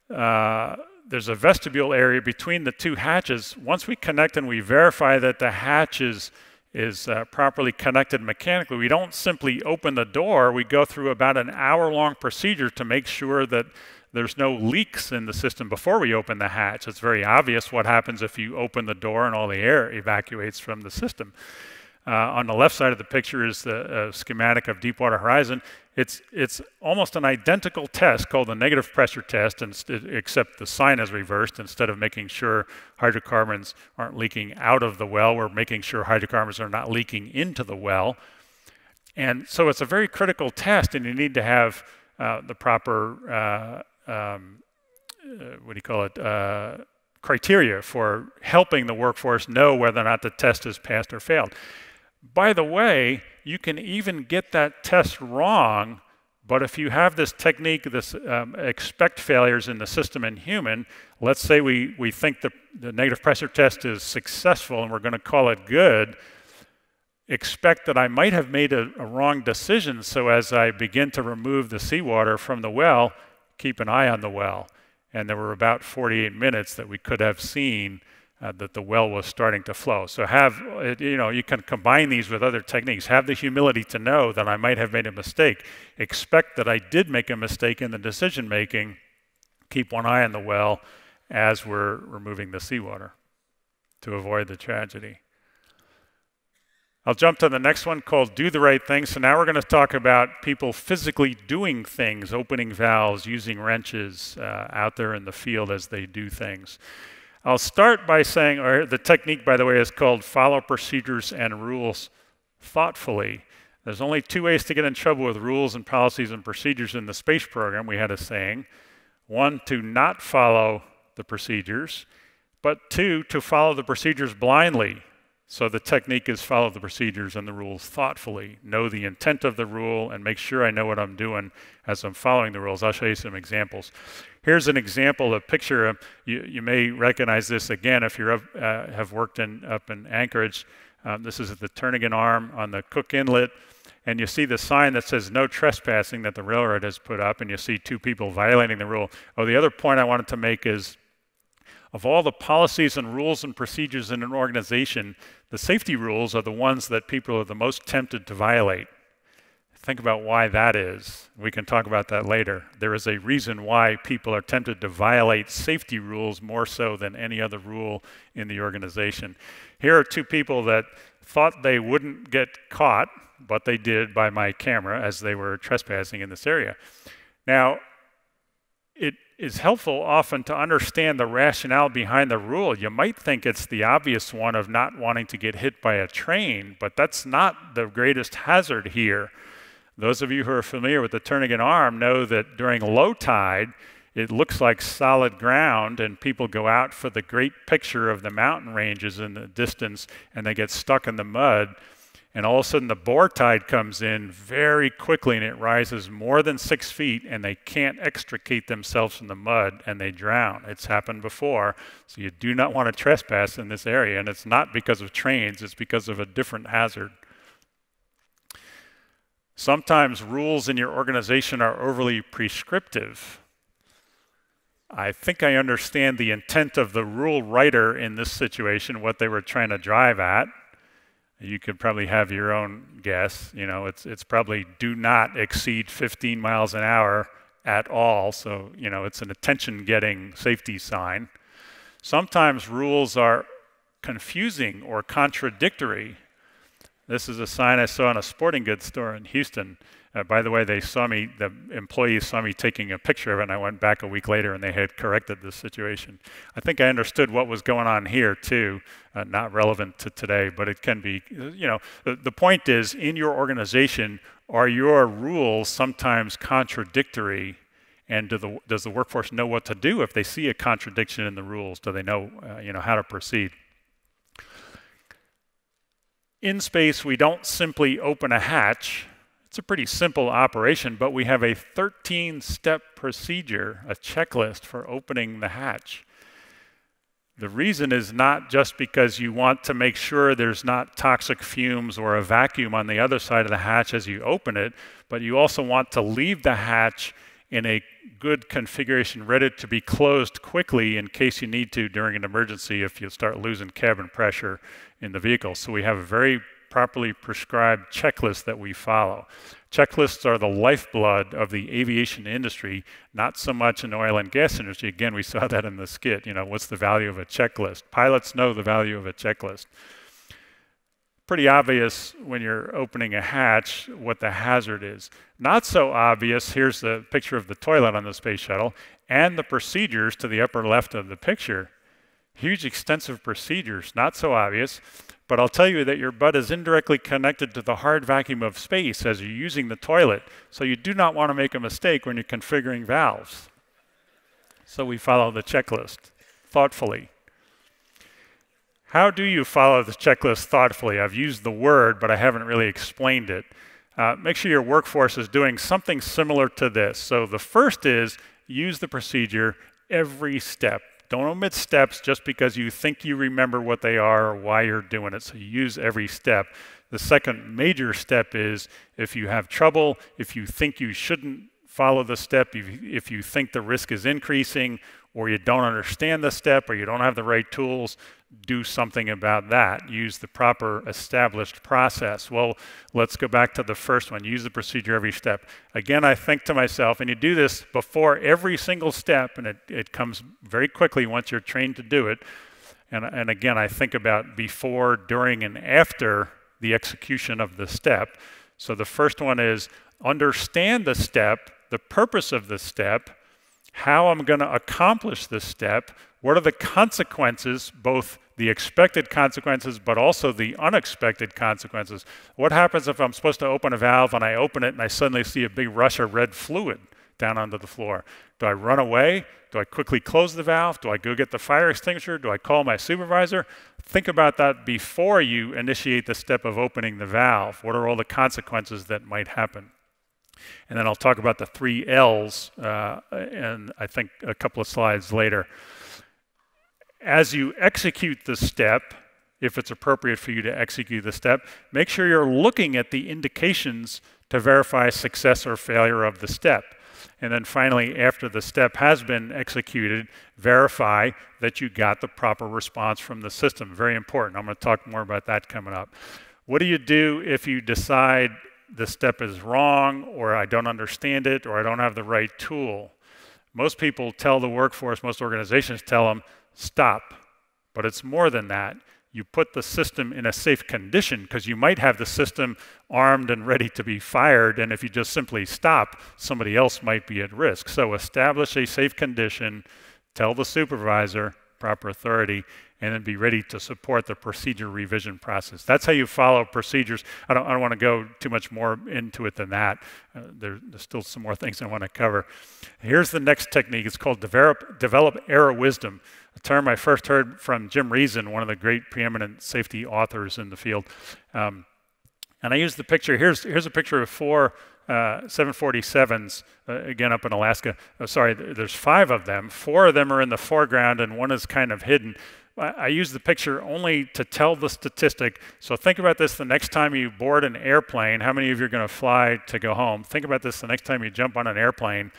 there's a vestibule area between the two hatches. Once we connect and we verify that the hatch is properly connected mechanically, we don't simply open the door. We go through about an hour-long procedure to make sure that there's no leaks in the system before we open the hatch. It's very obvious what happens if you open the door and all the air evacuates from the system. On the left side of the picture is the schematic of Deepwater Horizon. It's almost an identical test called the negative pressure test, except the sign is reversed. Instead of making sure hydrocarbons aren't leaking out of the well, we're making sure hydrocarbons are not leaking into the well. And so it's a very critical test, and you need to have the proper criteria for helping the workforce know whether or not the test is passed or failed. By the way, you can even get that test wrong, but if you have this technique, this expect failures in the system and human, let's say we think the negative pressure test is successful and we're going to call it good. expect that I might have made a wrong decision, so as I begin to remove the seawater from the well, keep an eye on the well. And there were about 48 minutes that we could have seen that the well was starting to flow. So you can combine these with other techniques. Have the humility to know that I might have made a mistake. Expect that I did make a mistake in the decision making. Keep one eye on the well as we're removing the seawater to avoid the tragedy. I'll jump to the next one called Do the Right Thing. So now we're going to talk about people physically doing things, opening valves, using wrenches out there in the field as they do things. I'll start by saying, or the technique, by the way, is called follow procedures and rules thoughtfully. There's only two ways to get in trouble with rules and policies and procedures in the space program, we had a saying. One, to not follow the procedures, but two, to follow the procedures blindly. So the technique is follow the procedures and the rules thoughtfully. Know the intent of the rule and make sure I know what I'm doing as I'm following the rules. I'll show you some examples. Here's an example, a picture. You may recognize this again if you have worked up in Anchorage. This is at the Turnagain Arm on the Cook Inlet. And you see the sign that says no trespassing that the railroad has put up. And you see two people violating the rule. Oh, the other point I wanted to make is, of all the policies and rules and procedures in an organization, the safety rules are the ones that people are the most tempted to violate. Think about why that is. We can talk about that later. There is a reason why people are tempted to violate safety rules more so than any other rule in the organization. Here are two people that thought they wouldn't get caught, but they did by my camera as they were trespassing in this area. Now, it is helpful often to understand the rationale behind the rule. You might think it's the obvious one of not wanting to get hit by a train, but that's not the greatest hazard here. Those of you who are familiar with the Turnagain Arm know that during low tide, it looks like solid ground, and people go out for the great picture of the mountain ranges in the distance, and they get stuck in the mud. And all of a sudden, the bore tide comes in very quickly, and it rises more than 6 feet, and they can't extricate themselves from the mud, and they drown. It's happened before, so you do not want to trespass in this area, and it's not because of trains, it's because of a different hazard. Sometimes rules in your organization are overly prescriptive. I think I understand the intent of the rule writer in this situation, what they were trying to drive at. You could probably have your own guess. You know, it's probably do not exceed 15 miles an hour at all. So, you know, it's an attention-getting safety sign. Sometimes rules are confusing or contradictory. This is a sign I saw in a sporting goods store in Houston. By the way, the employees saw me taking a picture of it, and I went back a week later, and they had corrected this situation. I think I understood what was going on here, too. Not relevant to today, but it can be, you know, the point is, in your organization, are your rules sometimes contradictory, and does the workforce know what to do if they see a contradiction in the rules? Do they know, how to proceed? In space, we don't simply open a hatch. It's a pretty simple operation, but we have a 13-step procedure, a checklist for opening the hatch. The reason is not just because you want to make sure there's not toxic fumes or a vacuum on the other side of the hatch as you open it, but you also want to leave the hatch in a good configuration, ready to be closed quickly in case you need to during an emergency if you start losing cabin pressure in the vehicle. So we have a very properly prescribed checklist that we follow. Checklists are the lifeblood of the aviation industry, not so much in the oil and gas industry. Again, we saw that in the skit. You know, what's the value of a checklist? Pilots know the value of a checklist. Pretty obvious when you're opening a hatch what the hazard is. Not so obvious, here's the picture of the toilet on the space shuttle, and the procedures to the upper left of the picture. Huge, extensive procedures, not so obvious. But I'll tell you that your butt is indirectly connected to the hard vacuum of space as you're using the toilet. So you do not want to make a mistake when you're configuring valves. So we follow the checklist thoughtfully. How do you follow the checklist thoughtfully? I've used the word, but I haven't really explained it. Make sure your workforce is doing something similar to this. So the first is use the procedure every step. Don't omit steps just because you think you remember what they are or why you're doing it. So you use every step. The second major step is if you have trouble, if you think you shouldn't follow the step, if you think the risk is increasing, or you don't understand the step, or you don't have the right tools, do something about that. Use the proper established process. Well, let's go back to the first one. Use the procedure every step. Again, I think to myself, and you do this before every single step, and it comes very quickly once you're trained to do it. And again, I think about before, during, and after the execution of the step. So the first one is understand the step, the purpose of the step, how I'm going to accomplish this step, what are the consequences, both the expected consequences but also the unexpected consequences. What happens if I'm supposed to open a valve and I open it and I suddenly see a big rush of red fluid down onto the floor? Do I run away? Do I quickly close the valve? Do I go get the fire extinguisher? Do I call my supervisor? Think about that before you initiate the step of opening the valve. What are all the consequences that might happen? And then I'll talk about the 3 L's, and I think a couple of slides later. As you execute the step, if it's appropriate for you to execute the step, make sure you're looking at the indications to verify success or failure of the step. And then finally, after the step has been executed, verify that you got the proper response from the system. Very important. I'm going to talk more about that coming up. What do you do if you decide the step is wrong, or I don't understand it, or I don't have the right tool? Most people tell the workforce, most organizations tell them, stop. But it's more than that. You put the system in a safe condition, because you might have the system armed and ready to be fired, and if you just simply stop, somebody else might be at risk. So establish a safe condition, tell the supervisor, proper authority, and then be ready to support the procedure revision process. That's how you follow procedures. I don't want to go too much more into it than that. There's still some more things I want to cover. Here's the next technique. It's called develop error wisdom, a term I first heard from Jim Reason, one of the great preeminent safety authors in the field. And I use the picture. Here's a picture of 4 747s, again up in Alaska. Sorry, there's 5 of them. 4 of them are in the foreground and 1 is kind of hidden. I use the picture only to tell the statistic. So think about this the next time you board an airplane. How many of you are going to fly to go home? Think about this the next time you jump on an airplane.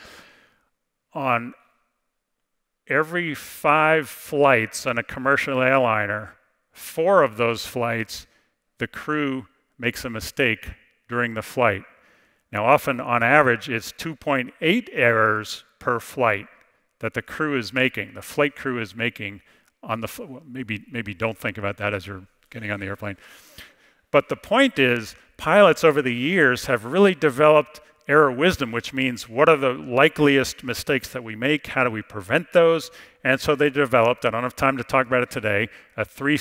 On every 5 flights on a commercial airliner, 4 of those flights, the crew makes a mistake during the flight. Now, often on average, it's 2.8 errors per flight that the crew is making, the flight crew is making on the, maybe don't think about that as you're getting on the airplane. But the point is, pilots over the years have really developed error wisdom, which means what are the likeliest mistakes that we make? How do we prevent those? And so they developed, I don't have time to talk about it today, a three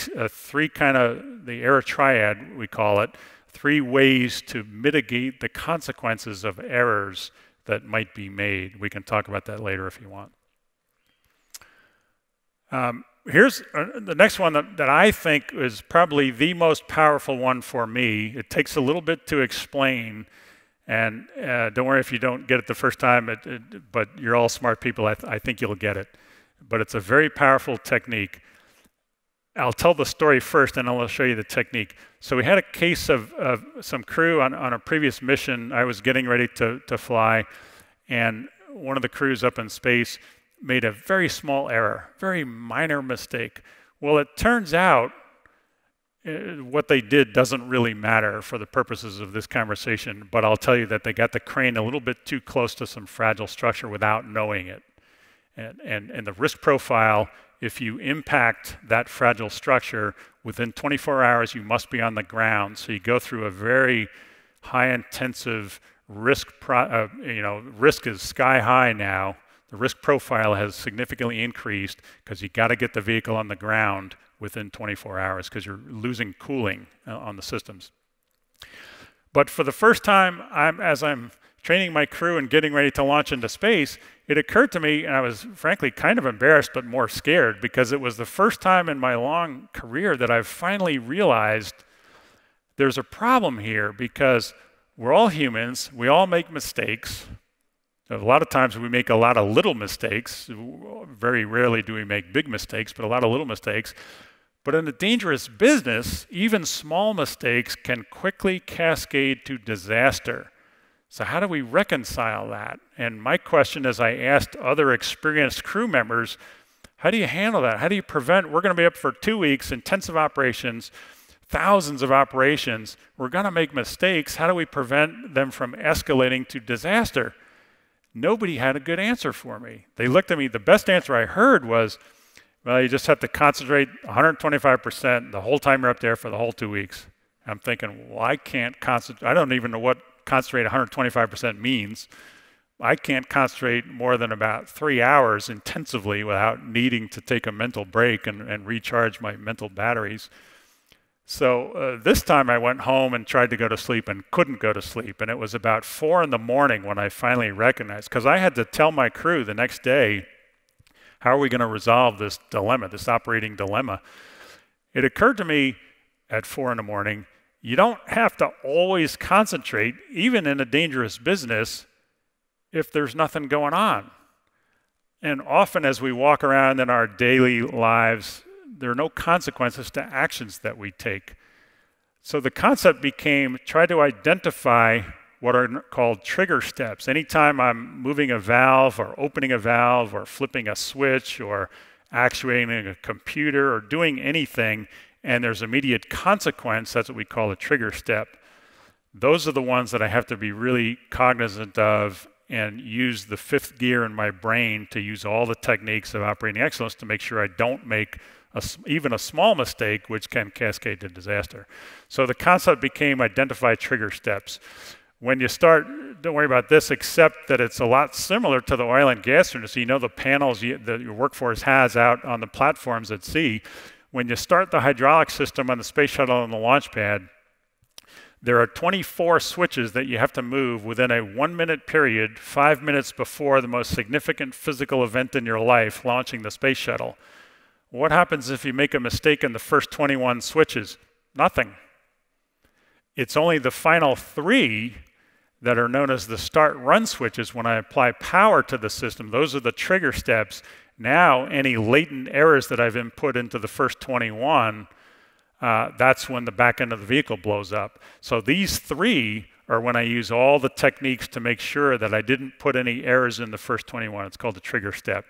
kind of, the error triad, we call it, 3 ways to mitigate the consequences of errors that might be made. We can talk about that later if you want. Here's the next one that I think is probably the most powerful one for me. It takes a little bit to explain, and don't worry if you don't get it the first time, but you're all smart people. I think you'll get it. But it's a very powerful technique. I'll tell the story first, and I'll show you the technique. So we had a case of some crew on a previous mission. I was getting ready to fly, and one of the crews up in space made a very small error, very minor mistake. Well, it turns out what they did doesn't really matter for the purposes of this conversation, but I'll tell you that they got the crane a little bit too close to some fragile structure without knowing it. And the risk profile, if you impact that fragile structure, within 24 hours you must be on the ground. So you go through a very high-intensive risk, risk is sky high now. The risk profile has significantly increased because you got to get the vehicle on the ground within 24 hours because you're losing cooling on the systems. But for the first time, as I'm training my crew and getting ready to launch into space, it occurred to me, and I was frankly kind of embarrassed but more scared, because it was the first time in my long career that I've finally realized there's a problem here, because we're all humans, we all make mistakes. A lot of times we make a lot of little mistakes. Very rarely do we make big mistakes, but a lot of little mistakes. But in a dangerous business, even small mistakes can quickly cascade to disaster. So how do we reconcile that? And my question, as I asked other experienced crew members, how do you handle that? How do you prevent? We're going to be up for 2 weeks, intensive operations, thousands of operations. We're going to make mistakes. How do we prevent them from escalating to disaster? Nobody had a good answer for me. They looked at me. The best answer I heard was, well, you just have to concentrate 125% the whole time you're up there for the whole 2 weeks. I'm thinking, well, I can't concentrate. I don't even know what concentrate 125% means. I can't concentrate more than about 3 hours intensively without needing to take a mental break and recharge my mental batteries. So this time I went home and tried to go to sleep and couldn't go to sleep. And it was about 4 in the morning when I finally recognized, because I had to tell my crew the next day, how are we going to resolve this dilemma, this operating dilemma? It occurred to me at 4 in the morning, you don't have to always concentrate, even in a dangerous business, if there's nothing going on. And often as we walk around in our daily lives, there are no consequences to actions that we take. So the concept became try to identify what are called trigger steps. Anytime I'm moving a valve or opening a valve or flipping a switch or actuating a computer or doing anything, and there's immediate consequence, that's what we call a trigger step. Those are the ones that I have to be really cognizant of and use the fifth gear in my brain to use all the techniques of operating excellence to make sure I don't make even a small mistake, which can cascade to disaster. So the concept became identify trigger steps. When you start, don't worry about this, except that it's a lot similar to the oil and gas industry. You know the panels that your workforce has out on the platforms at sea. When you start the hydraulic system on the space shuttle and the launch pad, there are 24 switches that you have to move within a 1-minute period, 5 minutes before the most significant physical event in your life, launching the space shuttle. What happens if you make a mistake in the first 21 switches? Nothing. It's only the final 3 that are known as the start-run switches. When I apply power to the system, those are the trigger steps. Now, any latent errors that I've input into the first 21, that's when the back end of the vehicle blows up. So these 3 are when I use all the techniques to make sure that I didn't put any errors in the first 21. It's called the trigger step.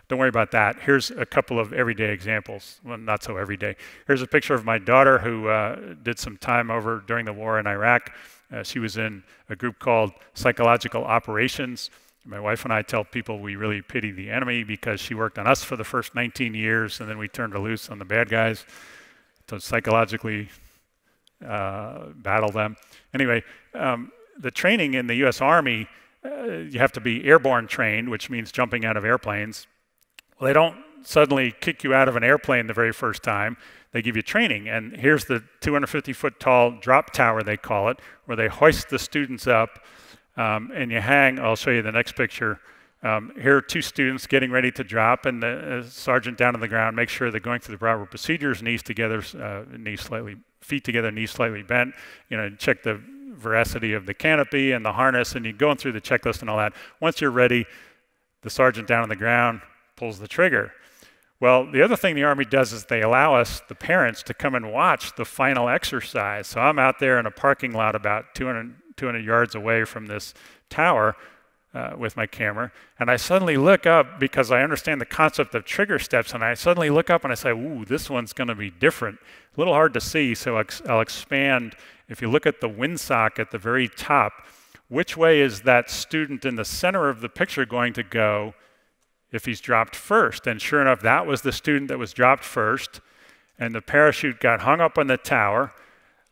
Don't worry about that. Here's a couple of everyday examples. Well, not so everyday. Here's a picture of my daughter who did some time over during the war in Iraq. She was in a group called Psychological Operations. My wife and I tell people we really pity the enemy because she worked on us for the first 19 years and then we turned her loose on the bad guys to psychologically battle them. Anyway, the training in the U.S. Army, you have to be airborne trained, which means jumping out of airplanes. Well, they don't suddenly kick you out of an airplane the very first time. They give you training. And here's the 250-foot tall drop tower, they call it, where they hoist the students up and you hang. I'll show you the next picture. Here are 2 students getting ready to drop, and the sergeant down on the ground makes sure they're going through the proper procedures, knees together, feet together, knees slightly bent. You know, check the veracity of the canopy and the harness, and you're going through the checklist and all that. Once you're ready, the sergeant down on the ground pulls the trigger. Well, the other thing the Army does is they allow us, the parents, to come and watch the final exercise. So I'm out there in a parking lot about 200 yards away from this tower with my camera, and I suddenly look up because I understand the concept of trigger steps, and I suddenly look up and I say, ooh, this one's going to be different. A little hard to see, so I'll expand. If you look at the windsock at the very top, which way is that student in the center of the picture going to go if he's dropped first? And sure enough, that was the student that was dropped first, and the parachute got hung up on the tower.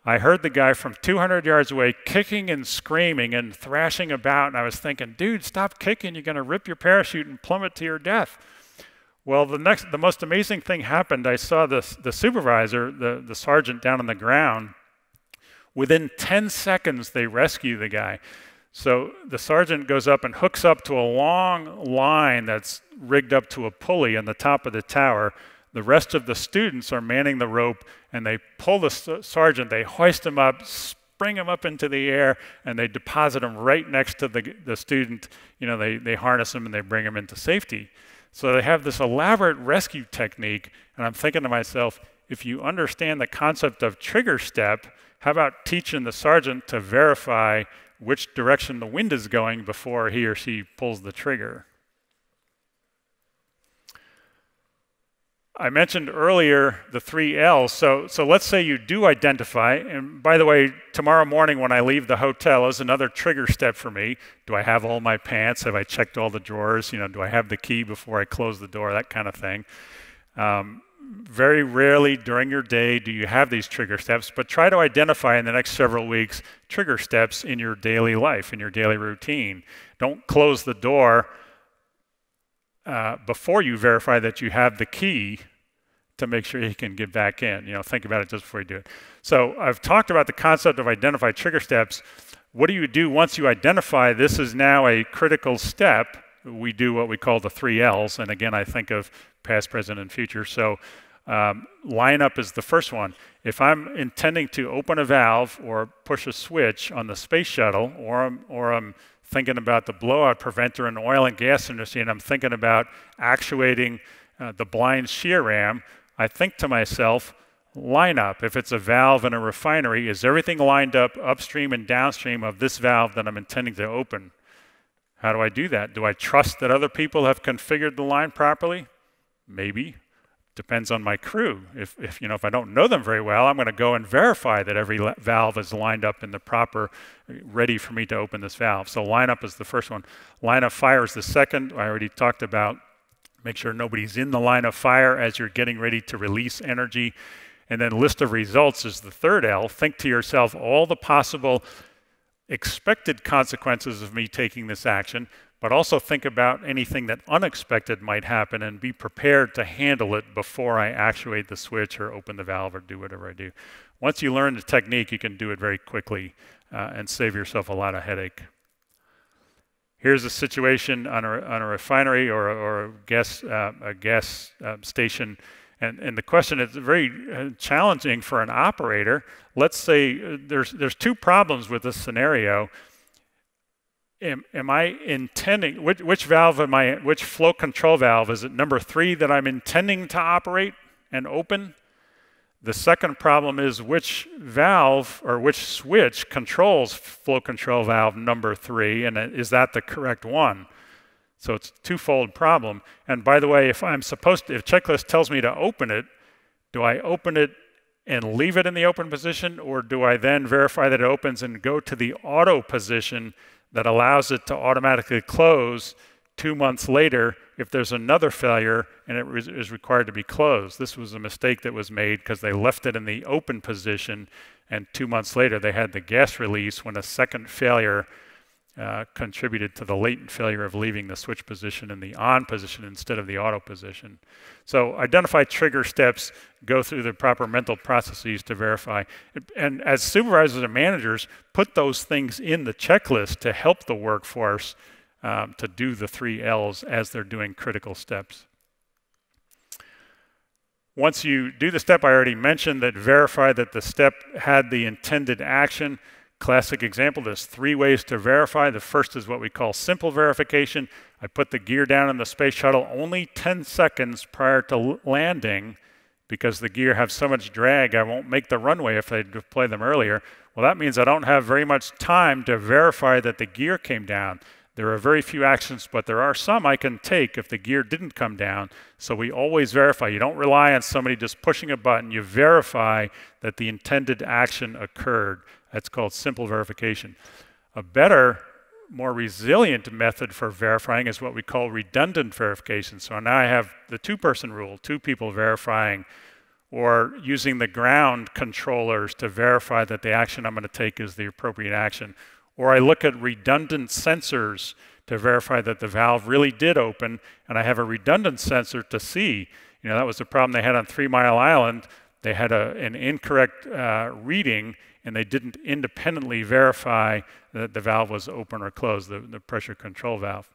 I heard the guy from 200 yards away kicking and screaming and thrashing about, and I was thinking, dude, stop kicking, you're going to rip your parachute and plummet to your death. Well, the most amazing thing happened. I saw the supervisor, the sergeant down on the ground. Within 10 seconds, they rescue the guy. So the sergeant goes up and hooks up to a long line that's rigged up to a pulley on the top of the tower. The rest of the students are manning the rope, and they pull the sergeant, they hoist him up, spring them up into the air, and they deposit them right next to the student. They harness them and they bring them into safety. So they have this elaborate rescue technique, and I'm thinking to myself, if you understand the concept of trigger step, how about teaching the sergeant to verify which direction the wind is going before he or she pulls the trigger? I mentioned earlier the 3 L's. So let's say you do identify, and by the way, tomorrow morning when I leave the hotel is another trigger step for me. Do I have all my pants? Have I checked all the drawers? Do I have the key before I close the door? That kind of thing. Very rarely during your day do you have these trigger steps, but try to identify in the next several weeks trigger steps in your daily life, in your daily routine. Don't close the door before you verify that you have the key to make sure you can get back in. Think about it just before you do it. So I've talked about the concept of identify trigger steps. What do you do once you identify this is now a critical step? We do what we call the 3 L's, and again, I think of past, present, and future. So lineup is the first one. If I'm intending to open a valve or push a switch on the space shuttle, or I'm thinking about the blowout preventer in the oil and gas industry, and I'm thinking about actuating the blind shear ram, I think to myself, line up. If it's a valve in a refinery, is everything lined up upstream and downstream of this valve that I'm intending to open? How do I do that? Do I trust that other people have configured the line properly? Maybe. Depends on my crew. If I don't know them very well, I'm going to go and verify that every valve is lined up in the proper, ready for me to open this valve. So lineup is the first one. Line of fire is the second. I already talked about make sure nobody's in the line of fire as you're getting ready to release energy. And then list of results is the third L. Think to yourself all the possible expected consequences of me taking this action, but also think about anything that unexpected might happen and be prepared to handle it before I actuate the switch or open the valve or do whatever I do. Once you learn the technique, you can do it very quickly and save yourself a lot of headache. Here's a situation on a refinery or a gas station, and the question is very challenging for an operator. Let's say there's 2 problems with this scenario. Am I intending, which valve am I, which flow control valve, is it number 3 that I'm intending to operate and open? The second problem is which valve or which switch controls flow control valve number 3, and is that the correct one? So it's a twofold problem. And by the way, if checklist tells me to open it, do I open it and leave it in the open position, or do I then verify that it opens and go to the auto position that allows it to automatically close 2 months later if there's another failure and it is required to be closed? This was a mistake that was made because they left it in the open position, and 2 months later they had the gas release when a second failure contributed to the latent failure of leaving the switch position in the on position instead of the auto position. So identify trigger steps, go through the proper mental processes to verify. And as supervisors and managers, put those things in the checklist to help the workforce to do the 3 L's as they're doing critical steps. Once you do the step, I already mentioned that verify that the step had the intended action. Classic example, there's 3 ways to verify. The first is what we call simple verification. I put the gear down in the space shuttle only 10 seconds prior to landing because the gear have so much drag I won't make the runway if I deploy them earlier. Well, that means I don't have very much time to verify that the gear came down. There are very few actions, but there are some I can take if the gear didn't come down. So we always verify. You don't rely on somebody just pushing a button. You verify that the intended action occurred. That's called simple verification. A better, more resilient method for verifying is what we call redundant verification. So now I have the 2-person rule, 2 people verifying, or using the ground controllers to verify that the action I'm going to take is the appropriate action. Or I look at redundant sensors to verify that the valve really did open, and I have a redundant sensor to see. That was the problem they had on 3 Mile Island. They had an incorrect reading, and they didn't independently verify that the valve was open or closed, the pressure control valve.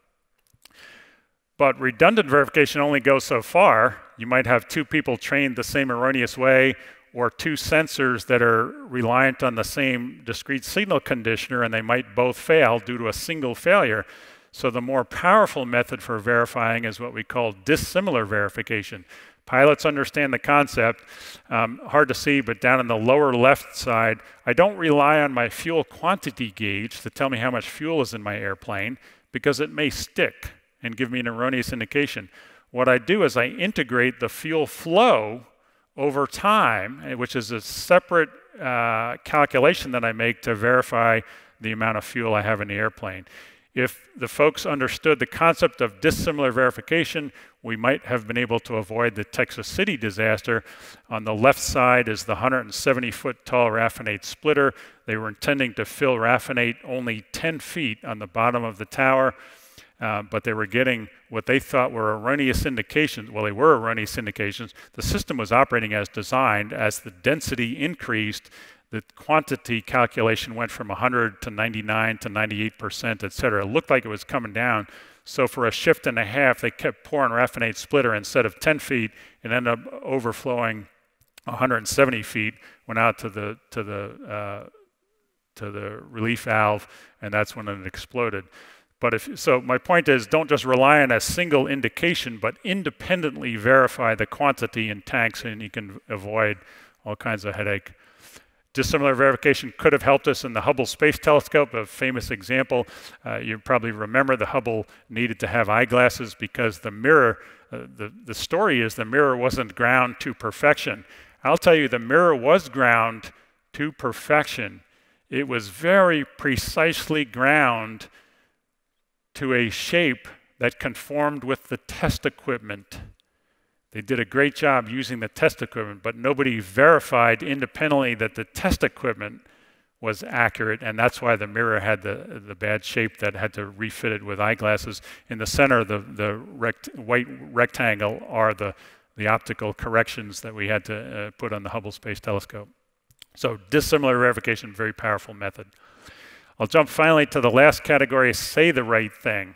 But redundant verification only goes so far. You might have 2 people trained the same erroneous way, or two sensors that are reliant on the same discrete signal conditioner, and they might both fail due to a single failure. So the more powerful method for verifying is what we call dissimilar verification. Pilots understand the concept. Hard to see, but down in the lower left side, I don't rely on my fuel quantity gauge to tell me how much fuel is in my airplane, because it may stick and give me an erroneous indication. What I do is I integrate the fuel flow over time, which is a separate calculation that I make to verify the amount of fuel I have in the airplane. If the folks understood the concept of dissimilar verification, we might have been able to avoid the Texas City disaster. On the left side is the 170-foot tall raffinate splitter. They were intending to fill raffinate only 10 feet on the bottom of the tower, but they were getting what they thought were erroneous indications. Well, they were erroneous indications. The system was operating as designed. As the density increased, the quantity calculation went from 100 to 99 to 98%, et cetera. It looked like it was coming down. So for a shift and a half, they kept pouring raffinate splitter. Instead of 10 feet, it ended up overflowing 170 feet, went out to the relief valve, and that's when it exploded. So my point is, don't just rely on a single indication, but independently verify the quantity in tanks, and you can avoid all kinds of headache. Dissimilar verification could have helped us in the Hubble Space Telescope, a famous example. You probably remember the Hubble needed to have eyeglasses because the mirror, the story is the mirror wasn't ground to perfection. I'll tell you, the mirror was ground to perfection. It was very precisely ground to a shape that conformed with the test equipment. They did a great job using the test equipment, but nobody verified independently that the test equipment was accurate, and that's why the mirror had the bad shape that had to refit it with eyeglasses. In the center, the white rectangle are the optical corrections that we had to put on the Hubble Space Telescope. So dissimilar verification, very powerful method. I'll jump finally to the last category, say the right thing.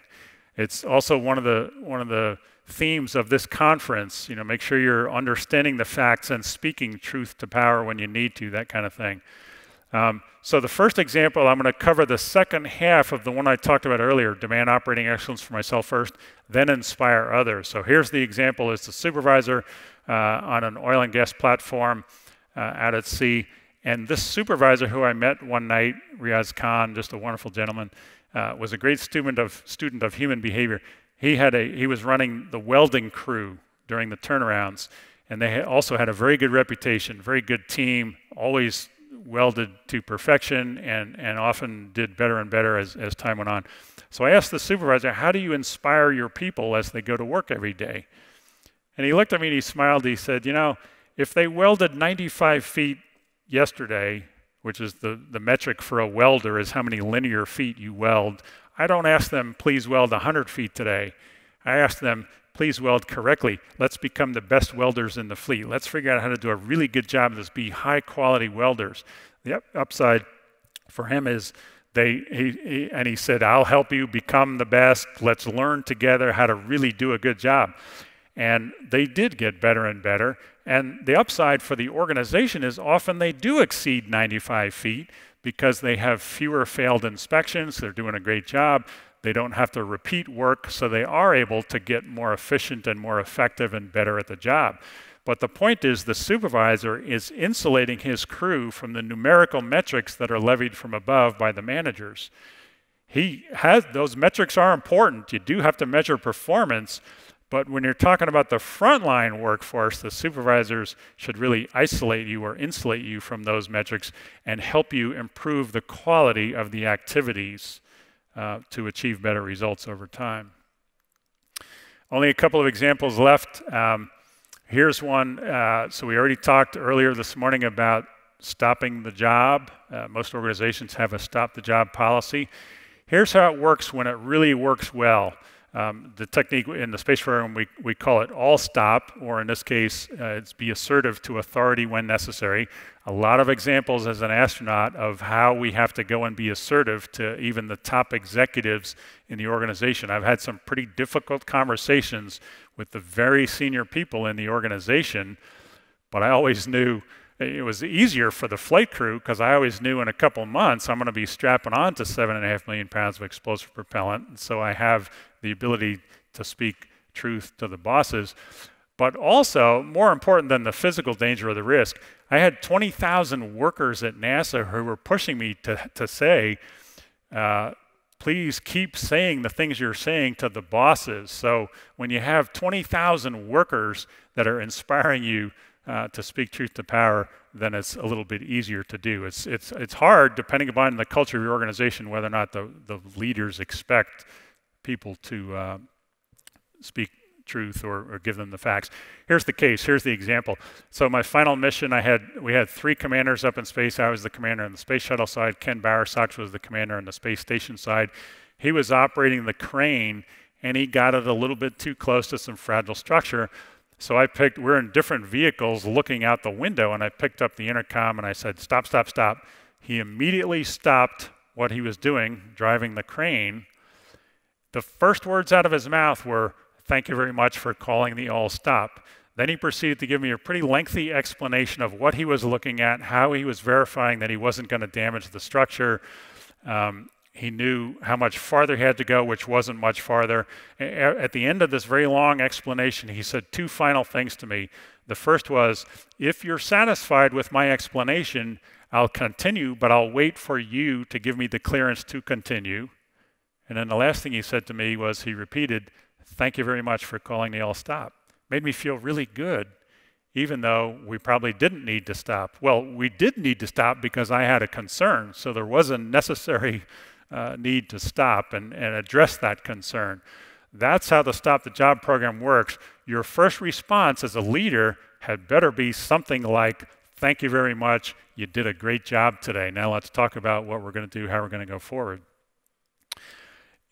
It's also one of the themes of this conference. You know, make sure you're understanding the facts and speaking truth to power when you need to, that kind of thing. So the first example, I'm going to cover the second half of the one I talked about earlier, demand operating excellence for myself first, then inspire others. So here's the example. It's the supervisor on an oil and gas platform out at sea. And this supervisor who I met one night, Riaz Khan, just a wonderful gentleman, was a great student of human behavior. He was running the welding crew during the turnarounds, and they also had a very good reputation, very good team, always welded to perfection, and often did better and better as time went on. So I asked the supervisor, how do you inspire your people as they go to work every day? And he looked at me and he smiled. He said, you know, if they welded 95 feet yesterday, which is the metric for a welder is how many linear feet you weld, I don't ask them, please weld 100 feet today. I ask them, please weld correctly. Let's become the best welders in the fleet. Let's figure out how to do a really good job of this, be high-quality welders. The upside for him is he said, I'll help you become the best. Let's learn together how to really do a good job. And they did get better and better. And the upside for the organization is often they do exceed 95 feet because they have fewer failed inspections. They're doing a great job. They don't have to repeat work, so they are able to get more efficient and more effective and better at the job. But the point is the supervisor is insulating his crew from the numerical metrics that are levied from above by the managers. Those metrics are important. You do have to measure performance. But when you're talking about the frontline workforce, the supervisors should really isolate you or insulate you from those metrics and help you improve the quality of the activities to achieve better results over time. Only a couple of examples left. Here's one. So we already talked earlier this morning about stopping the job. Most organizations have a stop the job policy. Here's how it works when it really works well. The technique in the space program, we call it all stop, or in this case, it's be assertive to authority when necessary. A lot of examples as an astronaut of how we have to go and be assertive to even the top executives in the organization. I've had some pretty difficult conversations with the very senior people in the organization, but I always knew It was easier for the flight crew because I always knew in a couple months I'm going to be strapping on to 7.5 million pounds of explosive propellant. And so I have the ability to speak truth to the bosses. But also, more important than the physical danger or the risk, I had 20,000 workers at NASA who were pushing me to say, please keep saying the things you're saying to the bosses. So when you have 20,000 workers that are inspiring you to speak truth to power, then it's a little bit easier to do. It's hard, depending upon the culture of your organization, whether or not the leaders expect people to speak truth or give them the facts. Here's the case. Here's the example. So my final mission, we had 3 commanders up in space. I was the commander on the space shuttle side. Ken Bowersox was the commander on the space station side. He was operating the crane, and he got it a little bit too close to some fragile structure. So we're in different vehicles looking out the window, and I picked up the intercom and I said, stop, stop, stop. He immediately stopped what he was doing, driving the crane. The first words out of his mouth were, "Thank you very much for calling the all stop." Then he proceeded to give me a pretty lengthy explanation of what he was looking at, how he was verifying that he wasn't going to damage the structure. He knew how much farther he had to go, which wasn't much farther. At the end of this very long explanation, he said 2 final things to me. The first was, if you're satisfied with my explanation, I'll continue, but I'll wait for you to give me the clearance to continue. And then the last thing he said to me was, he repeated, "Thank you very much for calling the all stop." Made me feel really good, even though we probably didn't need to stop. Well, we did need to stop because I had a concern, so there was a necessary need to stop and address that concern. That's how the Stop the Job program works. Your first response as a leader had better be something like, "Thank you very much, you did a great job today. Now let's talk about what we're going to do, how we're going to go forward."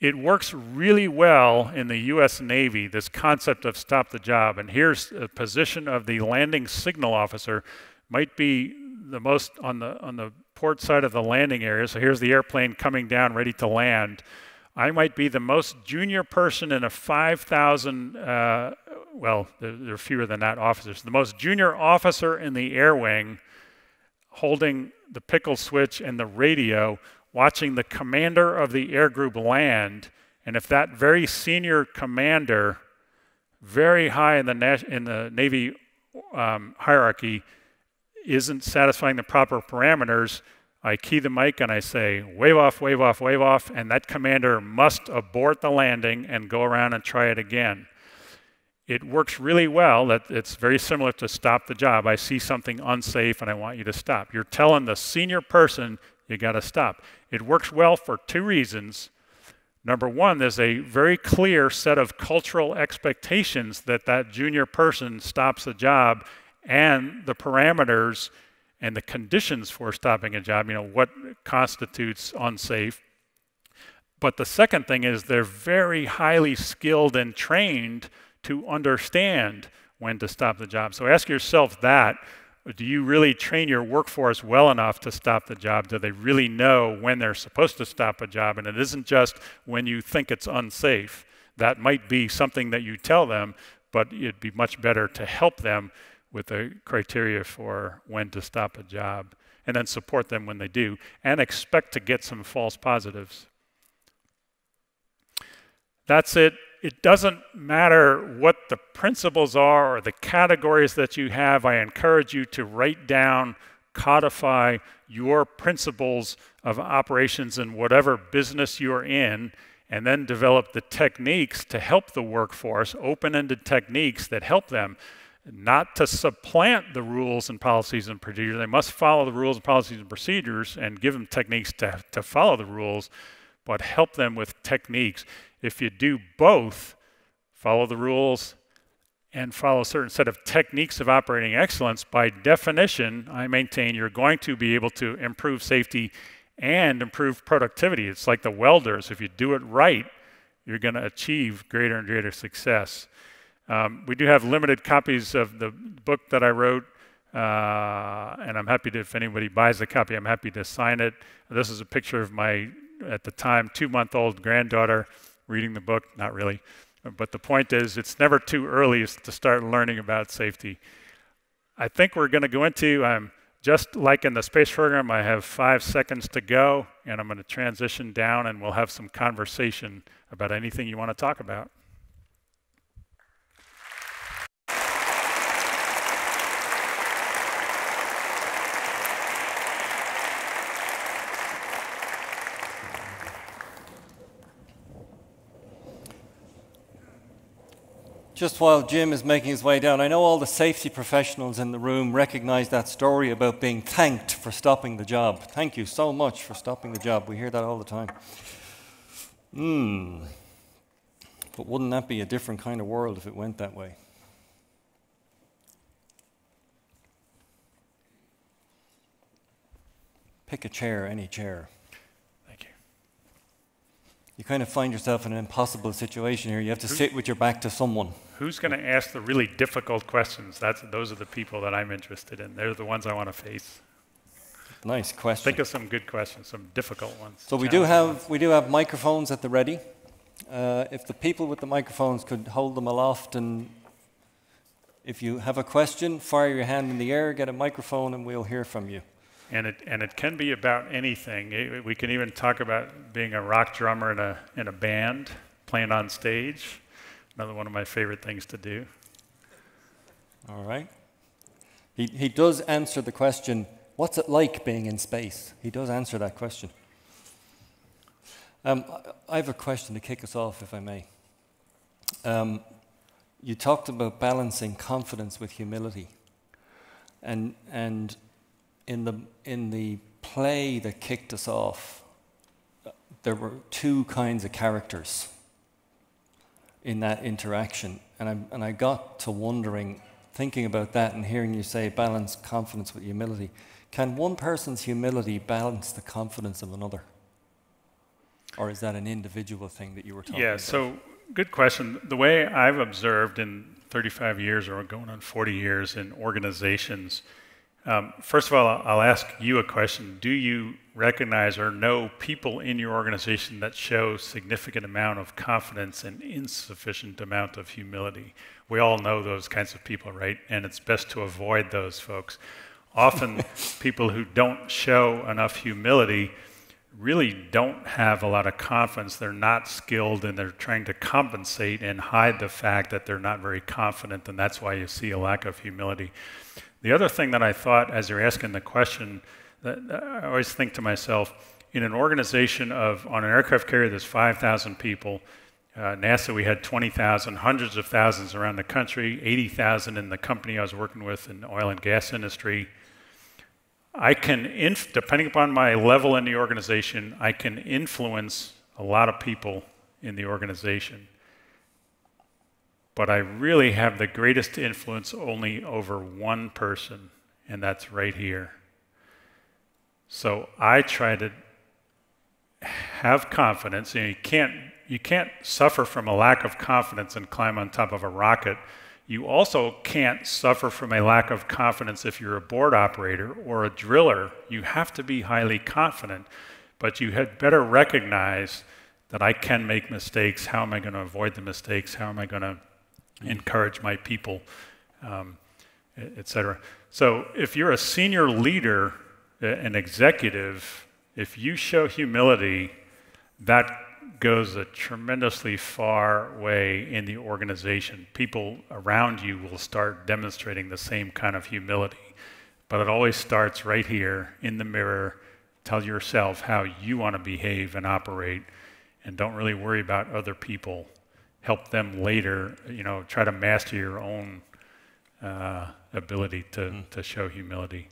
It works really well in the US Navy, this concept of stop the job. And here's a position of the landing signal officer. Might be the most on the port side of the landing area. So here's the airplane coming down, ready to land. I might be the most junior person in a 5,000, well, there are fewer than that officers. The most junior officer in the air wing, holding the pickle switch and the radio, watching the commander of the air group land. And if that very senior commander, very high in the Navy hierarchy, isn't satisfying the proper parameters, I key the mic and I say, "Wave off, wave off, wave off," and that commander must abort the landing and go around and try it again. It works really well. That it's very similar to stop the job. I see something unsafe and I want you to stop. You're telling the senior person, you got to stop. It works well for 2 reasons. Number one, there's a very clear set of cultural expectations that junior person stops the job, and the parameters and the conditions for stopping a job, what constitutes unsafe. But the second thing is they're very highly skilled and trained to understand when to stop the job. So ask yourself that. Do you really train your workforce well enough to stop the job? Do they really know when they're supposed to stop a job? And it isn't just when you think it's unsafe. That might be something that you tell them, but it'd be much better to help them with the criteria for when to stop a job, and then support them when they do, and expect to get some false positives. That's it. It doesn't matter what the principles are or the categories that you have. I encourage you to write down, codify your principles of operations in whatever business you're in, and then develop the techniques to help the workforce, open-ended techniques that help them, not to supplant the rules and policies and procedures. They must follow the rules and policies and procedures and give them techniques to follow the rules, but help them with techniques. If you do both, follow the rules and follow a certain set of techniques of operating excellence, by definition, I maintain you're going to be able to improve safety and improve productivity. It's like the welders. If you do it right, you're going to achieve greater and greater success. We do have limited copies of the book that I wrote, and I'm happy to, if anybody buys a copy, I'm happy to sign it. This is a picture of my, at the time, 2-month-old granddaughter reading the book. Not really. But the point is, it's never too early to start learning about safety. I think we're going to go into, I'm just like in the space program, I have 5 seconds to go, and I'm going to transition down, and we'll have some conversation about anything you want to talk about. Just while Jim is making his way down, I know all the safety professionals in the room recognize that story about being thanked for stopping the job. Thank you so much for stopping the job. We hear that all the time. But wouldn't that be a different kind of world if it went that way? Pick a chair, any chair. Thank you. You kind of find yourself in an impossible situation here. You have to sit with your back to someone. Who's going to ask the really difficult questions? Those are the people that I'm interested in. They're the ones I want to face. Nice question. Think of some good questions, some difficult ones. So we do have microphones at the ready. If the people with the microphones could hold them aloft, and if you have a question, fire your hand in the air, get a microphone, and we'll hear from you. And it can be about anything. We can even talk about being a rock drummer in a band, playing on stage. Another one of my favorite things to do. All right. He does answer the question, what's it like being in space? He does answer that question. I have a question to kick us off, if I may. You talked about balancing confidence with humility. And in the play that kicked us off, there were two kinds of characters in that interaction, and I got to wondering, thinking about that and hearing you say balance confidence with humility. Can one person's humility balance the confidence of another? Or is that an individual thing that you were talking about? Yeah, so good question. The way I've observed in 35 years or going on 40 years in organizations, first of all, I'll ask you a question. Do you recognize or know people in your organization that show significant amount of confidence and insufficient amount of humility? We all know those kinds of people, right? And it's best to avoid those folks. Often people who don't show enough humility really don't have a lot of confidence. They're not skilled, and they're trying to compensate and hide the fact that they're not very confident, and that's why you see a lack of humility. The other thing that I thought as you're asking the question, that I always think to myself, in an organization on an aircraft carrier there's 5,000 people, NASA we had 20,000, hundreds of thousands around the country, 80,000 in the company I was working with in the oil and gas industry. I can, depending upon my level in the organization, I can influence a lot of people in the organization. But I really have the greatest influence only over one person, and that's right here. So I try to have confidence. You can't suffer from a lack of confidence and climb on top of a rocket. You also can't suffer from a lack of confidence if you're a board operator or a driller. You have to be highly confident, but you had better recognize that I can make mistakes. How am I going to avoid the mistakes? How am I going to encourage my people, et cetera. So if you're a senior leader, an executive, if you show humility, that goes a tremendously far way in the organization. People around you will start demonstrating the same kind of humility. But it always starts right here in the mirror. Tell yourself how you want to behave and operate, and don't really worry about other people. Help them later, try to master your own ability to show humility.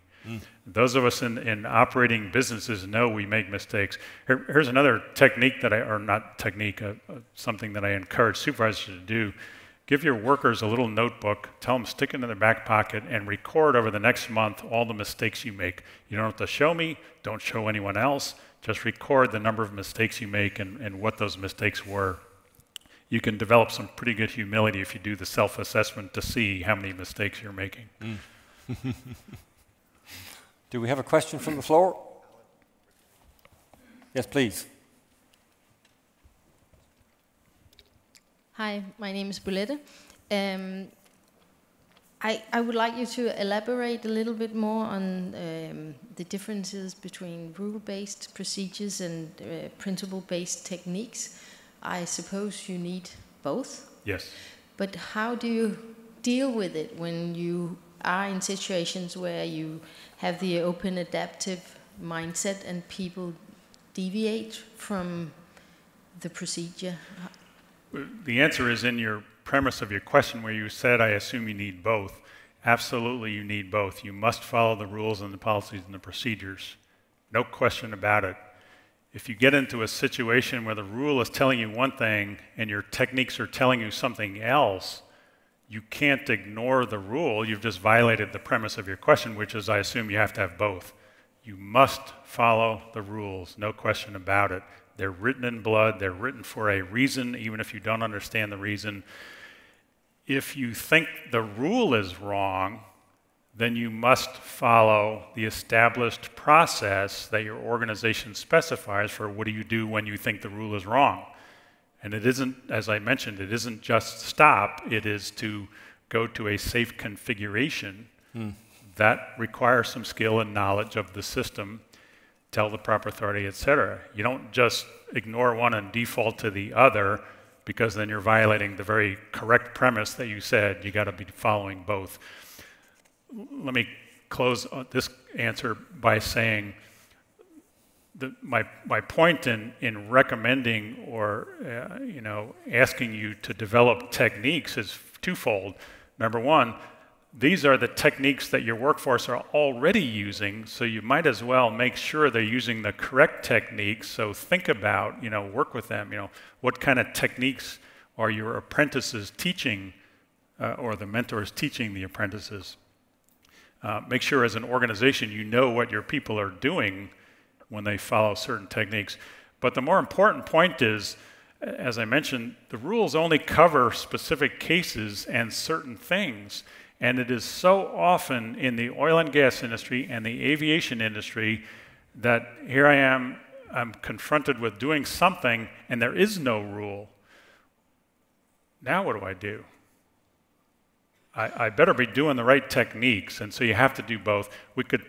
Those of us in operating businesses know we make mistakes. Here's another technique something that I encourage supervisors to do. Give your workers a little notebook, tell them stick it in their back pocket, and record over the next month all the mistakes you make. You don't have to show me, don't show anyone else, just record the number of mistakes you make and what those mistakes were. You can develop some pretty good humility if you do the self-assessment to see how many mistakes you're making. Do we have a question from the floor? Yes, please. Hi, my name is Bolette. I would like you to elaborate a little bit more on the differences between rule-based procedures and principle-based techniques. I suppose you need both. Yes. But how do you deal with it when you are in situations where you have the open adaptive mindset and people deviate from the procedure? The answer is in your premise of your question where you said, I assume you need both. Absolutely, you need both. You must follow the rules and the policies and the procedures. No question about it. If you get into a situation where the rule is telling you one thing and your techniques are telling you something else, you can't ignore the rule. You've just violated the premise of your question, which is, I assume you have to have both. You must follow the rules, no question about it. They're written in blood. They're written for a reason, even if you don't understand the reason. If you think the rule is wrong, then you must follow the established process that your organization specifies for what do you do when you think the rule is wrong. And it isn't, as I mentioned, it isn't just stop. It is to go to a safe configuration that requires some skill and knowledge of the system, tell the proper authority, etc. You don't just ignore one and default to the other, because then you're violating the very correct premise that you said. You got to be following both. Let me close this answer by saying my point in recommending or asking you to develop techniques is twofold. Number one, these are the techniques that your workforce are already using, so you might as well make sure they're using the correct techniques. So think about, work with them. What kind of techniques are your apprentices teaching, or the mentors teaching the apprentices? Make sure as an organization you know what your people are doing when they follow certain techniques. But the more important point is, as I mentioned, the rules only cover specific cases and certain things. And it is so often in the oil and gas industry and the aviation industry that here I am, I'm confronted with doing something and there is no rule. Now what do I do? I better be doing the right techniques, and so you have to do both. We could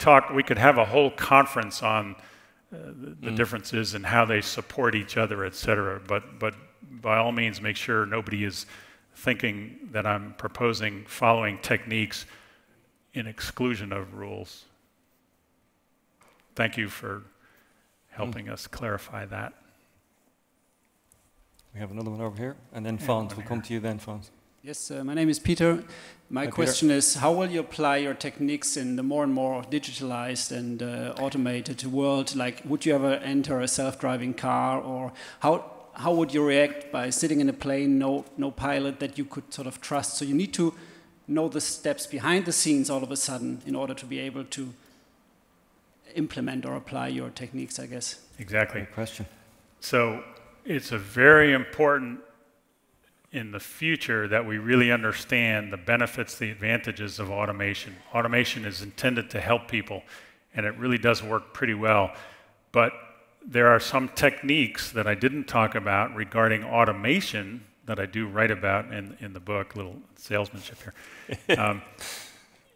have a whole conference on the differences and how they support each other, et cetera, but by all means make sure nobody is thinking that I'm proposing following techniques in exclusion of rules. Thank you for helping us clarify that. We have another one over here, and then Fons. We'll come to you then, Fons. Yes, my name is Peter. My Hi, question Peter. is, how will you apply your techniques in the more and more digitalized and automated world? Like, would you ever enter a self-driving car, or how would you react by sitting in a plane, no pilot that you could sort of trust? So you need to know the steps behind the scenes all of a sudden in order to be able to implement or apply your techniques, I guess. Exactly. Great question. So it's a very important in the future that we really understand the benefits, the advantages of automation. Automation is intended to help people, and it really does work pretty well. But there are some techniques that I didn't talk about regarding automation that I do write about in the book, little salesmanship here.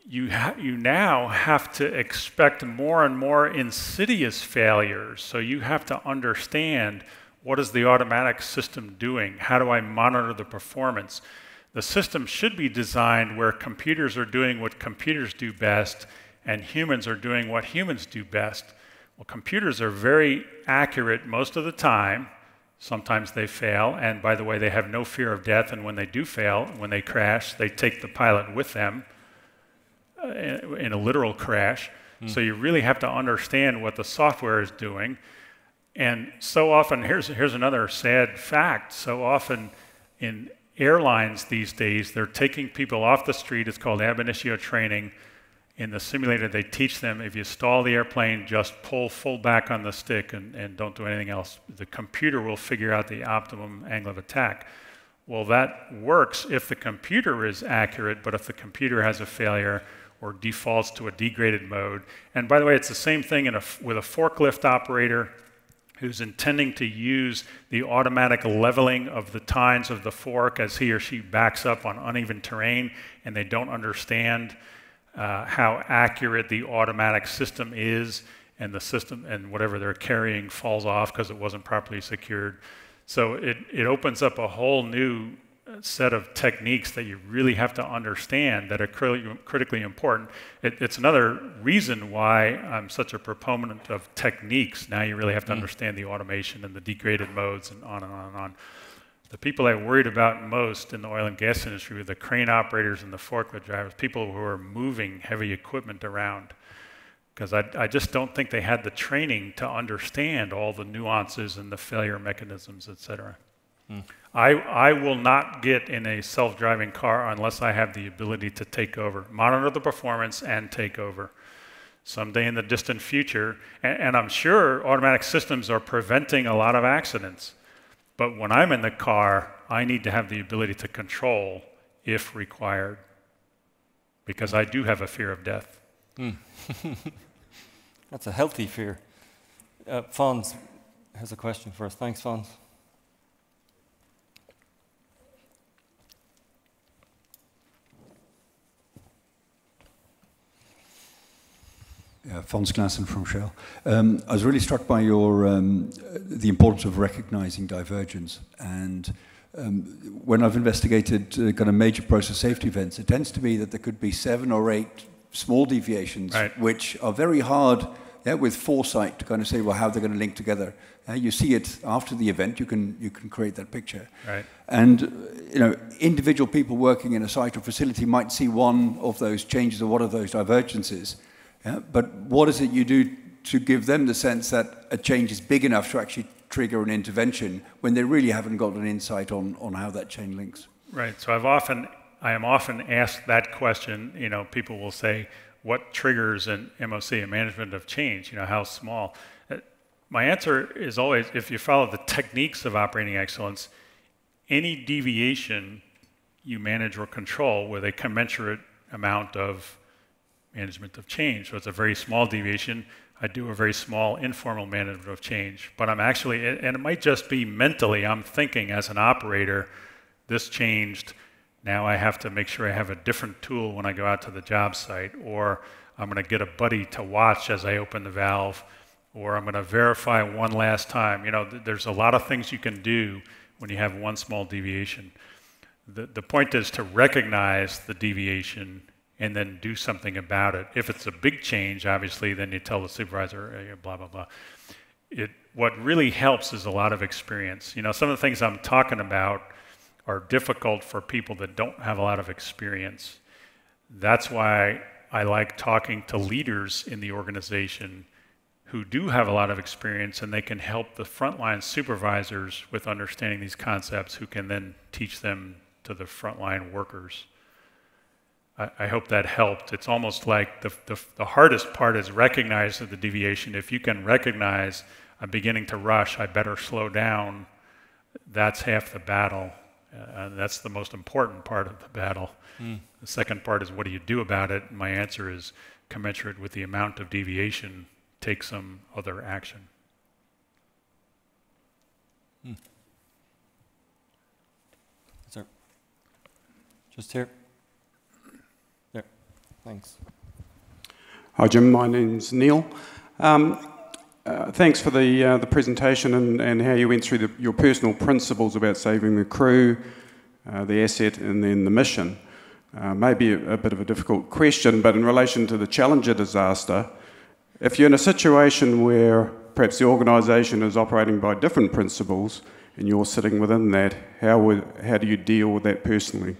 You now have to expect more and more insidious failures. So you have to understand, what is the automatic system doing? How do I monitor the performance? The system should be designed where computers are doing what computers do best and humans are doing what humans do best. Well, computers are very accurate most of the time. Sometimes they fail, and by the way, they have no fear of death, and when they do fail, when they crash, they take the pilot with them in a literal crash. So you really have to understand what the software is doing. And so often, here's another sad fact, so often in airlines these days, they're taking people off the street. It's called ab initio training. In the simulator, they teach them, if you stall the airplane, just pull full back on the stick and don't do anything else. The computer will figure out the optimum angle of attack. Well, that works if the computer is accurate, but if the computer has a failure or defaults to a degraded mode. And by the way, it's the same thing with a forklift operator who's intending to use the automatic leveling of the tines of the fork as he or she backs up on uneven terrain, and they don't understand how accurate the automatic system is, and the system and whatever they're carrying falls off because it wasn't properly secured. So it opens up a whole new set of techniques that you really have to understand that are critically important. It's another reason why I'm such a proponent of techniques. Now you really have to understand the automation and the degraded modes and on and on and on. The people I worried about most in the oil and gas industry were the crane operators and the forklift drivers, people who are moving heavy equipment around. Because I just don't think they had the training to understand all the nuances and the failure mechanisms, et cetera. I will not get in a self-driving car unless I have the ability to take over, monitor the performance and take over. Someday in the distant future, and I'm sure automatic systems are preventing a lot of accidents, but when I'm in the car, I need to have the ability to control if required, because I do have a fear of death. That's a healthy fear. Fons has a question for us. Thanks, Fons. Yeah, Fons Glassen from Shell. I was really struck by your the importance of recognizing divergence. And when I've investigated kind of major process safety events, it tends to be that there could be 7 or 8 small deviations, right, which are very hard, yeah, with foresight to kind of say, well, how they're going to link together. You see it after the event, you can create that picture. Right. And you know, individual people working in a site or facility might see one of those changes or one of those divergences. Yeah, but what is it you do to give them the sense that a change is big enough to actually trigger an intervention when they really haven't got an insight on how that chain links? Right. So I am often asked that question. You know, people will say, what triggers an MOC, a management of change? You know, how small? My answer is always, if you follow the techniques of operating excellence, any deviation you manage or control with a commensurate amount of management of change. So it's a very small deviation. I do a very small informal management of change. But I'm actually, and it might just be mentally, I'm thinking as an operator, this changed. Now I have to make sure I have a different tool when I go out to the job site, or I'm going to get a buddy to watch as I open the valve, or I'm going to verify one last time. You know, there's a lot of things you can do when you have one small deviation. The point is to recognize the deviation and then do something about it. If it's a big change, obviously, then you tell the supervisor, blah, blah, blah. What really helps is a lot of experience. You know, some of the things I'm talking about are difficult for people that don't have a lot of experience. That's why I like talking to leaders in the organization who do have a lot of experience, and they can help the frontline supervisors with understanding these concepts, who can then teach them to the frontline workers. I hope that helped. It's almost like the hardest part is recognizing the deviation. If you can recognize I'm beginning to rush, I better slow down, that's half the battle. And that's the most important part of the battle. The second part is, what do you do about it? And my answer is, commensurate with the amount of deviation, take some other action. Sir, just here. There, thanks. Hi Jim, my name's Neil. Thanks for the presentation and how you went through your personal principles about saving the crew, the asset, and then the mission. Maybe a bit of a difficult question, but in relation to the Challenger disaster, if you're in a situation where perhaps the organisation is operating by different principles and you're sitting within that, how do you deal with that personally?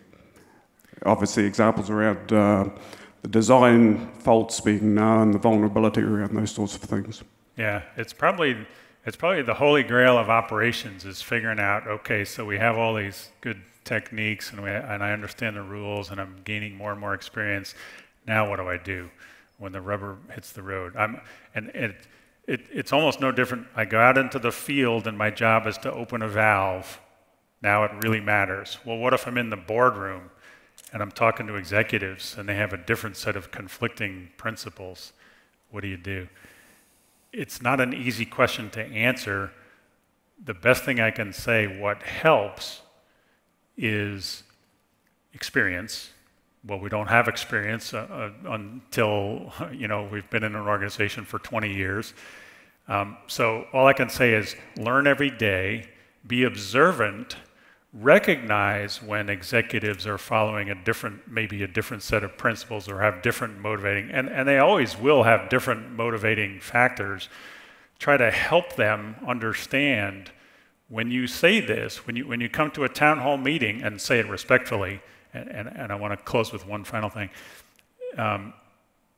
Obviously examples around the design faults being known, the vulnerability around those sorts of things. Yeah, it's probably the holy grail of operations, is figuring out, okay, so we have all these good techniques and I understand the rules and I'm gaining more and more experience. Now what do I do when the rubber hits the road? It's almost no different. I go out into the field and my job is to open a valve. Now it really matters. Well, what if I'm in the boardroom and I'm talking to executives and they have a different set of conflicting principles? What do you do? it's not an easy question to answer. The best thing I can say, what helps is experience. Well, we don't have experience until we've been in an organization for 20 years. So all I can say is learn every day, be observant, recognize when executives are following maybe a different set of principles or have different motivating, and they always will have different motivating factors. Try to help them understand when you say this, when you come to a town hall meeting, and say it respectfully, and I want to close with one final thing.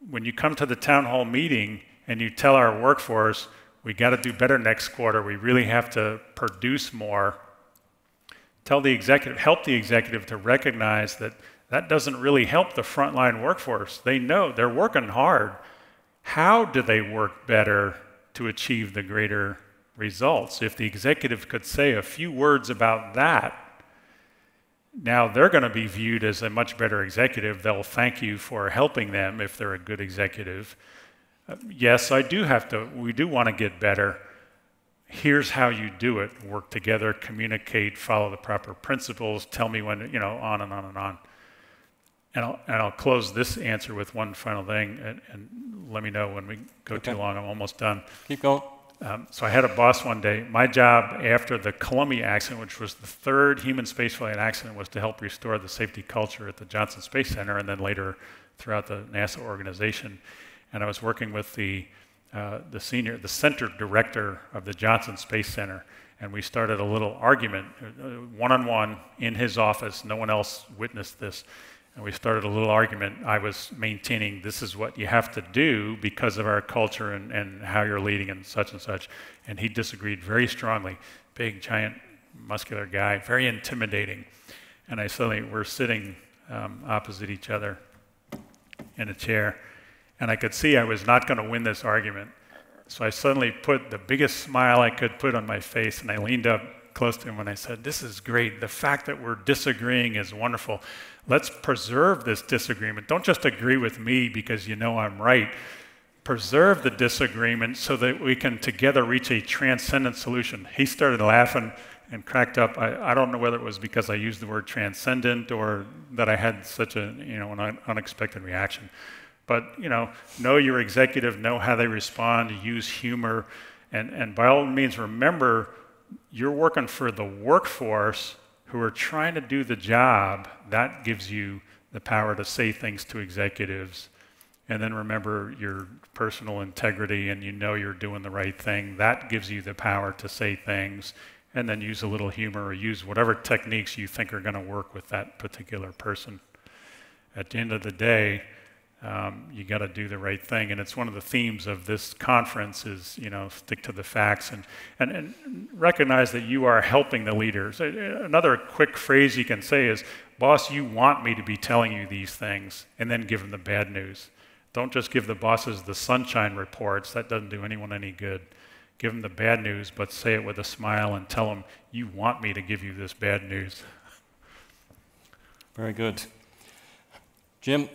When you come to the town hall meeting and you tell our workforce, we got to do better next quarter, we really have to produce more, help the executive to recognize that that doesn't really help the frontline workforce. They know they're working hard. How do they work better to achieve the greater results? If the executive could say a few words about that, now they're going to be viewed as a much better executive. They'll thank you for helping them if they're a good executive. Yes, we do want to get better. Here's how you do it. Work together, communicate, follow the proper principles, tell me when, on and on and on. And I'll close this answer with one final thing, and let me know when we go too long. I'm almost done. Keep going. So I had a boss one day. My job after the Columbia accident, which was the third human spaceflight accident, was to help restore the safety culture at the Johnson Space Center and then later throughout the NASA organization. And I was working with the center director of the Johnson Space Center, and we started a little argument, one-on-one in his office. No one else witnessed this. And we started a little argument. I was maintaining this is what you have to do because of our culture and how you're leading and such. And he disagreed very strongly. Big, giant, muscular guy, very intimidating. And we're sitting opposite each other in a chair. And I could see I was not going to win this argument. So I suddenly put the biggest smile I could put on my face, and I leaned up close to him and I said, "This is great. The fact that we're disagreeing is wonderful. Let's preserve this disagreement. Don't just agree with me because you know I'm right. Preserve the disagreement so that we can together reach a transcendent solution." He started laughing and cracked up. I don't know whether it was because I used the word transcendent or that I had such an unexpected reaction. But, know your executive, know how they respond, use humor, and by all means, remember, you're working for the workforce who are trying to do the job. That gives you the power to say things to executives. And then remember your personal integrity and you're doing the right thing. That gives you the power to say things. And then use a little humor or use whatever techniques you think are going to work with that particular person. At the end of the day, you got to do the right thing, and it's one of the themes of this conference is, stick to the facts and recognize that you are helping the leaders. Another quick phrase you can say is, "Boss, you want me to be telling you these things," and then give them the bad news. Don't just give the bosses the sunshine reports. That doesn't do anyone any good. Give them the bad news, but say it with a smile and tell them, "You want me to give you this bad news." Very good. Jim,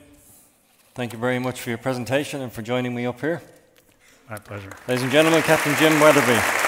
thank you very much for your presentation and for joining me up here. My pleasure. Ladies and gentlemen, Captain Jim Weatherby.